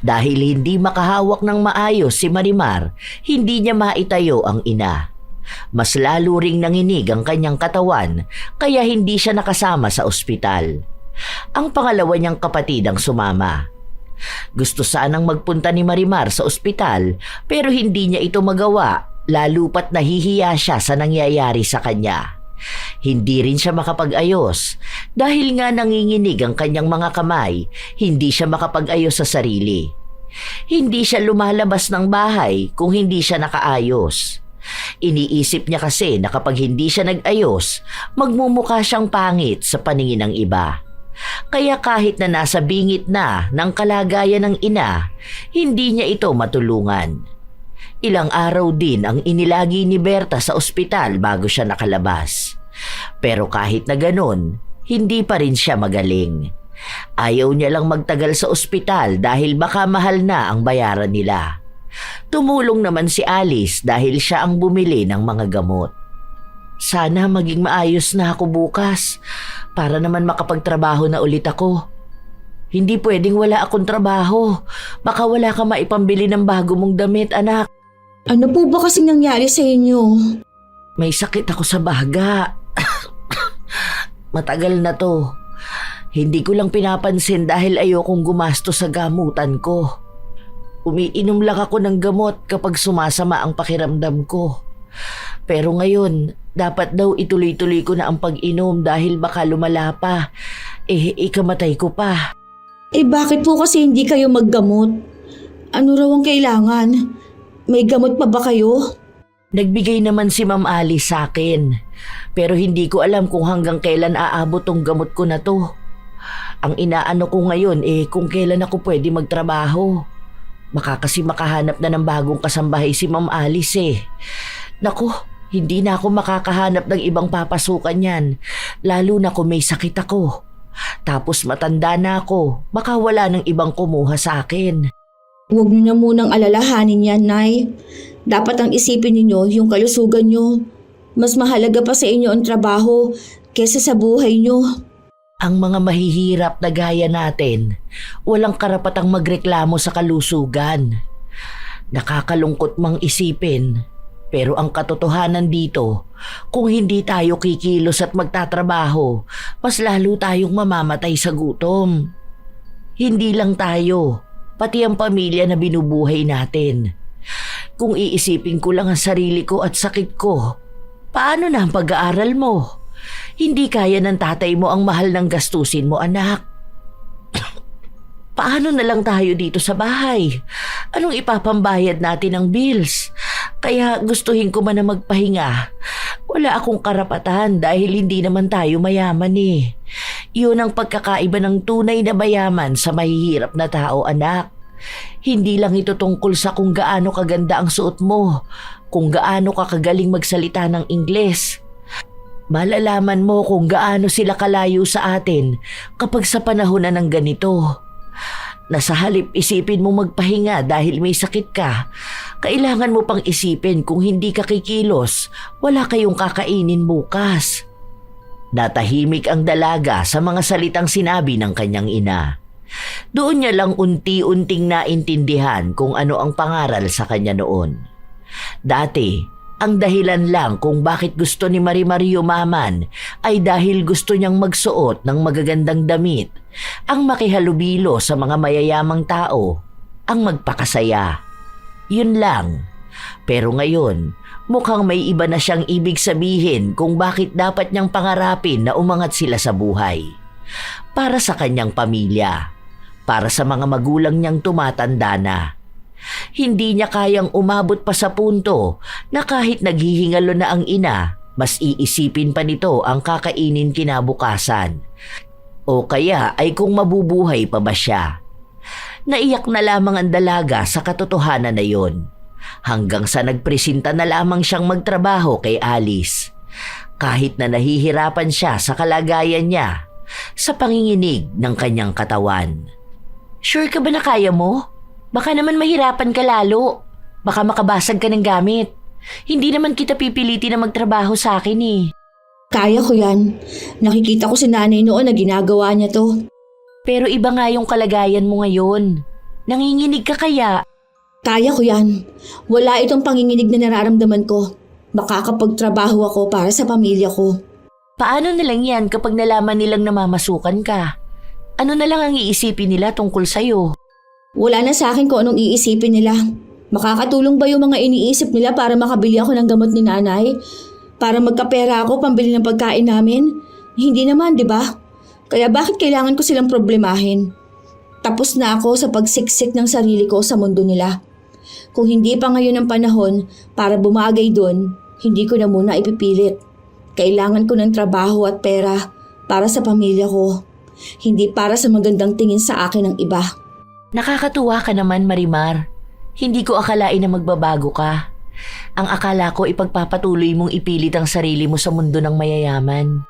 Dahil hindi makahawak ng maayos si Marimar, hindi niya maitayo ang ina. Mas lalo ring nanginig ang kanyang katawan kaya hindi siya nakasama sa ospital. Ang pangalawa niyang kapatid ang sumama. Gusto sanang magpunta ni Marimar sa ospital pero hindi niya ito magawa lalo pat nahihiya siya sa nangyayari sa kanya. Hindi rin siya makapag-ayos dahil nga nanginginig ang kanyang mga kamay, hindi siya makapag-ayos sa sarili. Hindi siya lumalabas ng bahay kung hindi siya nakaayos. Iniisip niya kasi na kapag hindi siya nag-ayos, magmumukha siyang pangit sa paningin ng iba. Kaya kahit na nasa bingit na ng kalagayan ng ina, hindi niya ito matulungan. Ilang araw din ang inilagi ni Berta sa ospital bago siya nakalabas. Pero kahit na ganun, hindi pa rin siya magaling. Ayaw niya lang magtagal sa ospital dahil baka mahal na ang bayaran nila. Tumulong naman si Alice dahil siya ang bumili ng mga gamot. Sana maging maayos na ako bukas para naman makapagtrabaho na ulit ako. Hindi pwedeng wala akong trabaho. Baka wala ka maipambili ng bago mong damit, anak. Ano po ba kasing nangyari sa inyo? May sakit ako sa baga. Matagal na to. Hindi ko lang pinapansin dahil ayokong gumasto sa gamutan ko. Umiinom lang ako ng gamot kapag sumasama ang pakiramdam ko. Pero ngayon, dapat daw ituloy-tuloy ko na ang pag-inom dahil baka lumala pa. Ikamatay ko pa. Bakit po kasi hindi kayo maggamot? Ano raw ang kailangan? May gamot pa ba kayo? Nagbigay naman si Ma'am Alice sa akin. Pero hindi ko alam kung hanggang kailan aabot tong gamot ko na to. Ang inaano ko ngayon kung kailan ako pwede magtrabaho. Baka kasi makahanap na ng bagong kasambahay si Ma'am Alice. Naku, hindi na ako makakahanap ng ibang papasukan yan. Lalo na kung may sakit ako. Tapos matanda na ako, baka wala ng ibang kumuha sa akin. Huwag niyo na munang alalahanin yan, Nay. Dapat ang isipin ninyo yung kalusugan nyo. Mas mahalaga pa sa inyo ang trabaho kesa sa buhay nyo. Ang mga mahihirap na gaya natin, walang karapatang magreklamo sa kalusugan. Nakakalungkot mang isipin, pero ang katotohanan dito, kung hindi tayo kikilos at magtatrabaho, mas lalo tayong mamamatay sa gutom. Hindi lang tayo, pati ang pamilya na binubuhay natin. Kung iisipin ko lang ang sarili ko at sakit ko, paano na ang pag-aaral mo? Hindi kaya ng tatay mo ang mahal ng gastusin mo, anak. Paano na lang tayo dito sa bahay? Anong ipapambayad natin ng bills? Kaya gustuhin ko man na magpahinga. Wala akong karapatan dahil hindi naman tayo mayaman eh. Yun ang pagkakaiba ng tunay na mayaman sa mahihirap na tao, anak. Hindi lang ito tungkol sa kung gaano kaganda ang suot mo, kung gaano ka kagaling magsalita ng Ingles. Malalaman mo kung gaano sila kalayo sa atin kapag sa panahon na ng ganito. Nasa halip isipin mo magpahinga dahil may sakit ka, kailangan mo pang isipin kung hindi ka kikilos, wala kayong kakainin bukas. Natahimik ang dalaga sa mga salitang sinabi ng kanyang ina. Doon niya lang unti-unting naintindihan kung ano ang pangaral sa kanya noon. Dati, ang dahilan lang kung bakit gusto ni Marimar yumaman ay dahil gusto niyang magsuot ng magagandang damit, ang makihalubilo sa mga mayayamang tao, ang magpakasaya. Yun lang. Pero ngayon, mukhang may iba na siyang ibig sabihin kung bakit dapat niyang pangarapin na umangat sila sa buhay. Para sa kanyang pamilya, para sa mga magulang niyang tumatanda na. Hindi niya kayang umabot pa sa punto na kahit naghihingalo na ang ina, mas iisipin pa nito ang kakainin kinabukasan. O kaya ay kung mabubuhay pa ba siya. Naiyak na lamang ang dalaga sa katotohanan na yon. Hanggang sa nagpresenta na lamang siyang magtrabaho kay Alice. Kahit na nahihirapan siya sa kalagayan niya, sa panginginig ng kanyang katawan. Sure ka ba na kaya mo? Baka naman mahirapan ka lalo. Baka makabasag ka ng gamit. Hindi naman kita pipiliti na magtrabaho sa akin eh. Kaya ko yan. Nakikita ko si nanay noon na ginagawa niya to. Pero iba nga yung kalagayan mo ngayon. Nanginginig ka kaya? Kaya ko yan. Wala itong panginginig na nararamdaman ko. Makakapagtrabaho ako para sa pamilya ko. Paano na lang yan kapag nalaman nilang namamasukan ka? Ano na lang ang iisipin nila tungkol sa'yo? Wala na sa akin kung anong iisipin nila. Makakatulong ba yung mga iniisip nila para makabili ako ng gamot ni nanay? Para magkapera ako pambili ng pagkain namin? Hindi naman, di ba? Kaya bakit kailangan ko silang problemahin? Tapos na ako sa pagsiksik ng sarili ko sa mundo nila. Kung hindi pa ngayon ang panahon para bumagay doon, hindi ko na muna ipipilit. Kailangan ko ng trabaho at pera para sa pamilya ko. Hindi para sa magandang tingin sa akin ng iba. Nakakatuwa ka naman, Marimar. Hindi ko akalain na magbabago ka. Ang akala ko ipagpapatuloy mong ipilit ang sarili mo sa mundo ng mayayaman.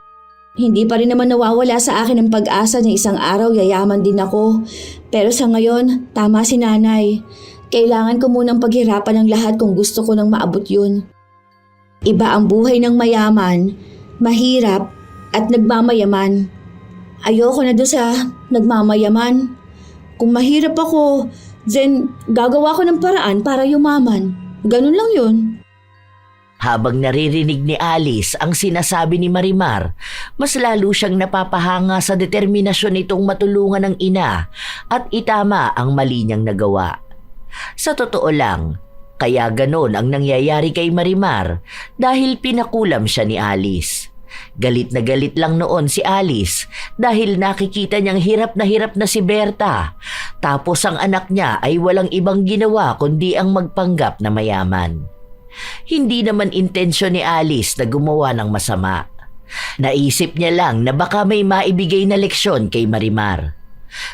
Hindi pa rin naman nawawala sa akin ang pag-asa na isang araw yayaman din ako. Pero sa ngayon, tama si nanay. Kailangan ko munang paghirapan ang lahat kung gusto ko nang maabot yun. Iba ang buhay ng mayaman, mahirap at nagmamayaman. Ayoko na doon sa nagmamayaman. Kung mahirap ako, then gagawa ko ng paraan para yumaman. Ganun lang yun. Habang naririnig ni Alice ang sinasabi ni Marimar, mas lalo siyang napapahanga sa determinasyon nitong matulungan ng ina at itama ang mali niyang nagawa. Sa totoo lang, kaya ganon ang nangyayari kay Marimar dahil pinakulam siya ni Alice. Galit lang noon si Alice dahil nakikita niyang hirap na si Berta. Tapos ang anak niya ay walang ibang ginawa kundi ang magpanggap na mayaman. Hindi naman intensyon ni Alice na gumawa ng masama. Naisip niya lang na baka may maibigay na leksyon kay Marimar.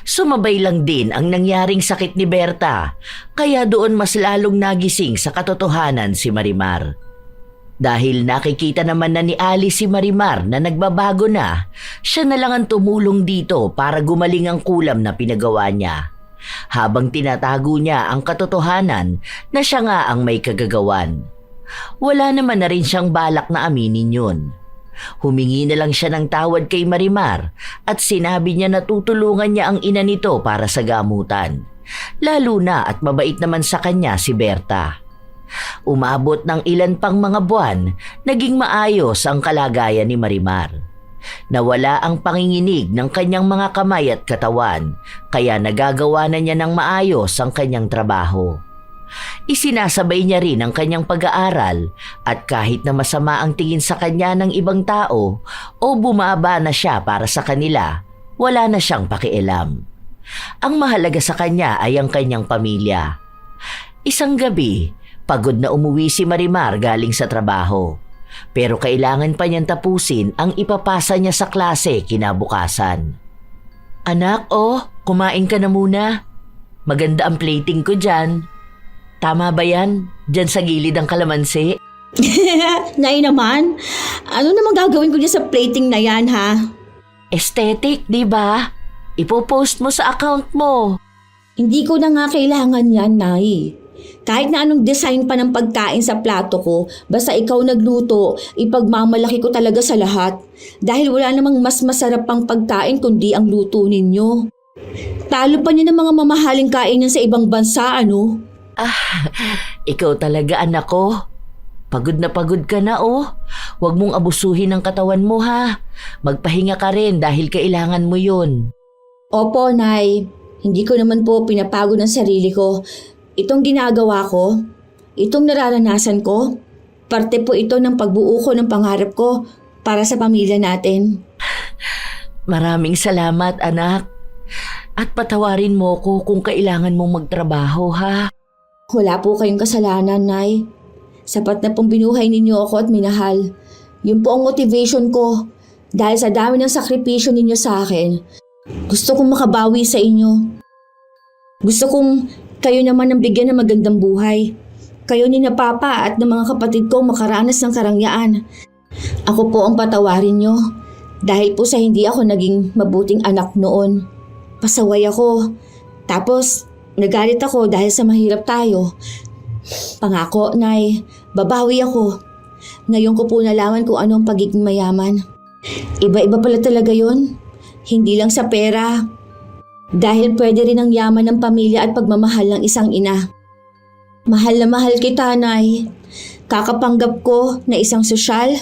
Sumabay lang din ang nangyaring sakit ni Berta, kaya doon mas lalong nagising sa katotohanan si Marimar. Dahil nakikita naman na ni Alice si Marimar na nagbabago na, siya na lang ang tumulong dito para gumaling ang kulam na pinagawa niya. Habang tinatago niya ang katotohanan na siya nga ang may kagagawan. Wala naman na rin siyang balak na aminin yun. Humingi na lang siya ng tawad kay Marimar at sinabi niya na tutulungan niya ang ina nito para sa gamutan. Lalo na at mabait naman sa kanya si Berta. Umabot ng ilan pang mga buwan, naging maayos ang kalagayan ni Marimar. Nawala ang panginginig ng kanyang mga kamay at katawan, kaya nagagawa na niya ng maayos ang kanyang trabaho. Isinasabay niya rin ang kanyang pag-aaral at kahit na masama ang tingin sa kanya ng ibang tao o bumaba na siya para sa kanila, wala na siyang pakialam. Ang mahalaga sa kanya ay ang kanyang pamilya. Isang gabi, pagod na umuwi si Marimar galing sa trabaho. Pero kailangan pa niyang tapusin ang ipapasa niya sa klase kinabukasan. Anak, kumain ka na muna. Maganda ang plating ko dyan. Tama ba yan? Dyan sa gilid ang kalamansi? Nay naman, ano naman gagawin ko niya sa plating na yan, ha? Aesthetic, di ba? Ipopost mo sa account mo. Hindi ko na nga kailangan yan, Nay. Kahit na anong design pa ng pagkain sa plato ko, basta ikaw nagluto, ipagmamalaki ko talaga sa lahat. Dahil wala namang mas masarap pang pagkain kundi ang luto ninyo. Talo pa niyo ng mga mamahaling kainan sa ibang bansa, ano? Ikaw talaga anak ko. Pagod ka na Huwag mong abusuhin ang katawan mo ha. Magpahinga ka rin dahil kailangan mo yun. Opo, Nay. Hindi ko naman po pinapagod ang sarili ko. Itong ginagawa ko, itong nararanasan ko, parte po ito ng pagbuo ko ng pangarap ko para sa pamilya natin. Maraming salamat anak. At patawarin mo ko kung kailangan mong magtrabaho ha. Wala po kayong kasalanan, Nay. Sapat na pong binuhay ninyo ako at minahal. Yun po ang motivation ko. Dahil sa dami ng sakripisyo ninyo sa akin, gusto kong makabawi sa inyo. Gusto kong kayo naman ang bigyan ng magandang buhay. Kayo ni na Papa at ng mga kapatid ko makaranas ng karangyaan. Ako po ang patawarin nyo. Dahil po sa hindi ako naging mabuting anak noon. Pasaway ako. Tapos, nagalit ako dahil sa mahirap tayo. Pangako, Nay, babawi ako. Ngayon ko po nalaman kung ano ang pagiging mayaman. Iba-iba pala talaga yon. Hindi lang sa pera. Dahil pwede rin ang yaman ng pamilya at pagmamahal ng isang ina. Mahal na mahal kita, Nay. Kakapanggap ko na isang sosyal.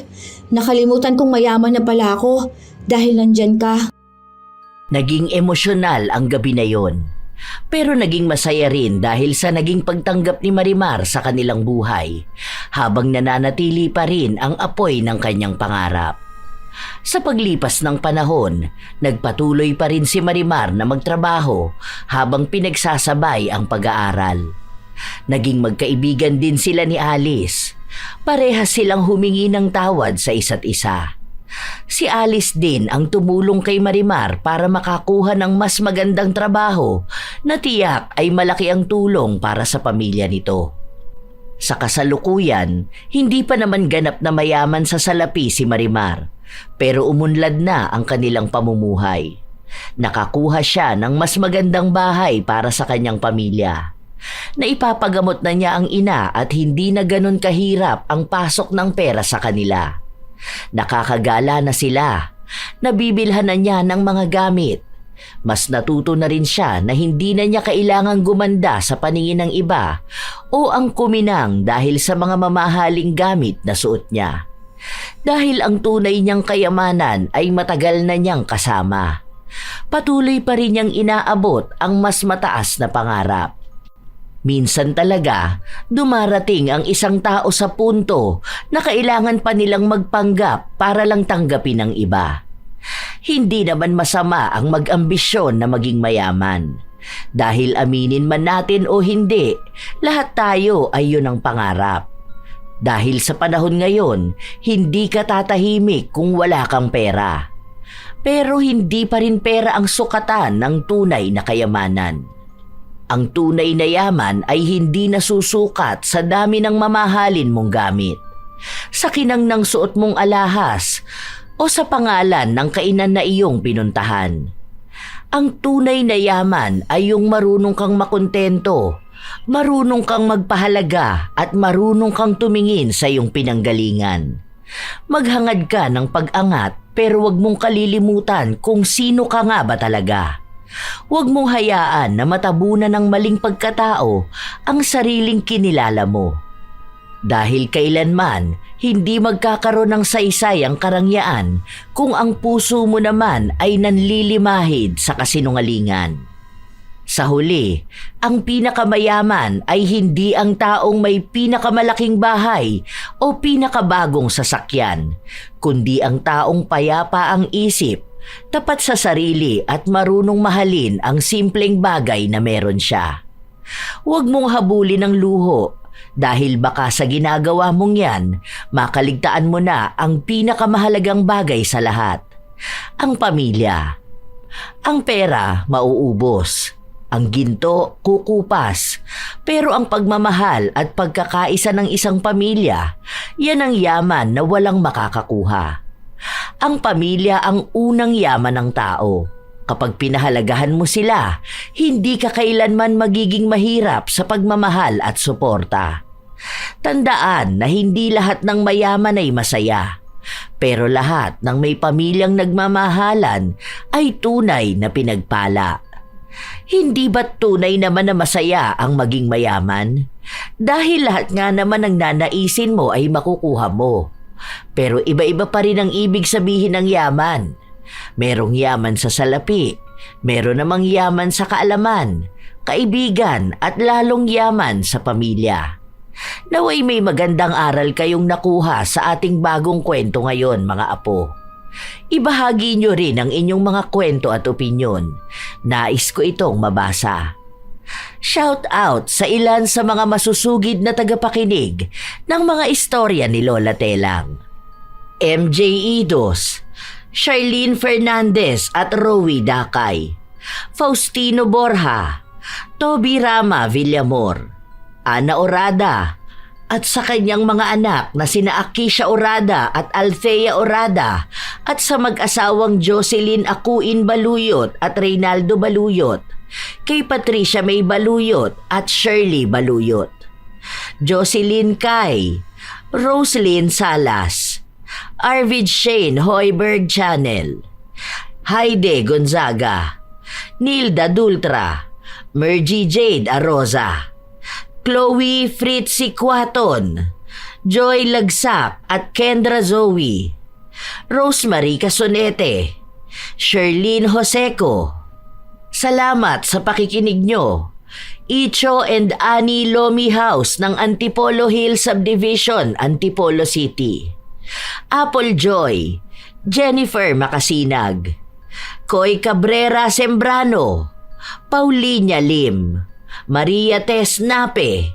Nakalimutan kong mayaman na pala ako dahil nandyan ka. Naging emosyonal ang gabi na yon. Pero naging masaya rin dahil sa naging pagtanggap ni Marimar sa kanilang buhay, habang nananatili pa rin ang apoy ng kanyang pangarap. Sa paglipas ng panahon, nagpatuloy pa rin si Marimar na magtrabaho habang pinagsasabay ang pag-aaral. Naging magkaibigan din sila ni Alice. Parehas silang humingi ng tawad sa isa't isa. Si Alice din ang tumulong kay Marimar para makakuha ng mas magandang trabaho na tiyak ay malaki ang tulong para sa pamilya nito. Sa kasalukuyan, hindi pa naman ganap na mayaman sa salapi si Marimar, pero umunlad na ang kanilang pamumuhay. Nakakuha siya ng mas magandang bahay para sa kanyang pamilya. Naipapagamot na niya ang ina at hindi na ganon kahirap ang pasok ng pera sa kanila. Nakakagala na sila. Nabibilhan na niya ng mga gamit. Mas natuto na rin siya na hindi na niya kailangang gumanda sa paningin ng iba o ang kuminang dahil sa mga mamahaling gamit na suot niya. Dahil ang tunay niyang kayamanan ay matagal na niyang kasama. Patuloy pa rin niyang inaabot ang mas mataas na pangarap. Minsan talaga, dumarating ang isang tao sa punto na kailangan pa nilang magpanggap para lang tanggapin ng iba. Hindi naman masama ang mag-ambisyon na maging mayaman. Dahil aminin man natin o hindi, lahat tayo ay yun ang pangarap. Dahil sa panahon ngayon, hindi ka tatahimik kung wala kang pera. Pero hindi pa rin pera ang sukatan ng tunay na kayamanan. Ang tunay na yaman ay hindi nasusukat sa dami ng mamahalin mong gamit, sa kinang ng suot mong alahas, o sa pangalan ng kainan na iyong pinuntahan. Ang tunay na yaman ay yung marunong kang makontento, marunong kang magpahalaga at marunong kang tumingin sa iyong pinanggalingan. Maghangad ka ng pag-angat pero wag mong kalilimutan kung sino ka nga ba talaga. Huwag mong hayaan na matabunan ng maling pagkatao ang sariling kinilala mo. Dahil kailanman, hindi magkakaroon ng saysay ang karangyaan kung ang puso mo naman ay nanlilimahid sa kasinungalingan. Sa huli, ang pinakamayaman ay hindi ang taong may pinakamalaking bahay o pinakabagong sasakyan, kundi ang taong payapa ang isip, tapat sa sarili at marunong mahalin ang simpleng bagay na meron siya. Huwag mong habulin ang luho dahil baka sa ginagawa mong yan, makaligtaan mo na ang pinakamahalagang bagay sa lahat, ang pamilya. Ang pera mauubos, ang ginto kukupas, pero ang pagmamahal at pagkakaisa ng isang pamilya, yan ang yaman na walang makakakuha. Ang pamilya ang unang yaman ng tao. Kapag pinahalagahan mo sila, hindi ka kailanman magiging mahirap sa pagmamahal at suporta. Tandaan na hindi lahat ng mayaman ay masaya, pero lahat ng may pamilyang nagmamahalan ay tunay na pinagpala. Hindi ba't tunay naman na masaya ang maging mayaman? Dahil lahat nga naman ng nanaisin mo ay makukuha mo. Pero iba-iba pa rin ang ibig sabihin ng yaman. Merong yaman sa salapi, meron namang yaman sa kaalaman, kaibigan at lalong yaman sa pamilya. Naway may magandang aral kayong nakuha sa ating bagong kwento ngayon, mga apo. Ibahagi nyo rin ang inyong mga kwento at opinyon. Nais ko itong mabasa. Shout out sa ilan sa mga masusugid na tagapakinig ng mga istorya ni Lola Telang. MJ Idos, Charlene Fernandez at Rowie Dakay, Faustino Borja, Toby Rama Villamor, Ana Orada, at sa kanyang mga anak na sina Akisha Orada at Althea Orada, at sa mag-asawang Jocelyn Akuin Baluyot at Reynaldo Baluyot, kay Patricia May Baluyot at Shirley Baluyot, Jocelyn Kai, Roslyn Salas, Arvid Shane Hoiberg Channel, Heide Gonzaga, Nilda Dultra, Mergy Jade Aroza, Chloe Fritzy Quaton, Joy Lagsak at Kendra Zoe, Rosemary Casonete, Sherlyn Joseco. Salamat sa pakikinig nyo. Icho and Annie Lomi House ng Antipolo Hill Subdivision, Antipolo City. Apple Joy, Jennifer Makasinag, Koy Cabrera Sembrano, Paulina Lim, Maria Tess Nape,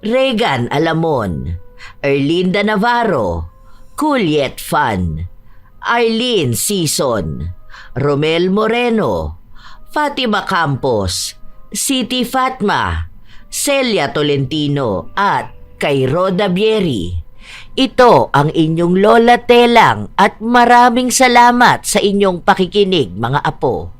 Regan Alamon, Erlinda Navarro, Juliet Fan, Arlene Season, Romel Moreno, Fatima Campos, Siti Fatma, Celia Tolentino at kay Roda Bieri. Ito ang inyong Lola Telang at maraming salamat sa inyong pakikinig, mga apo.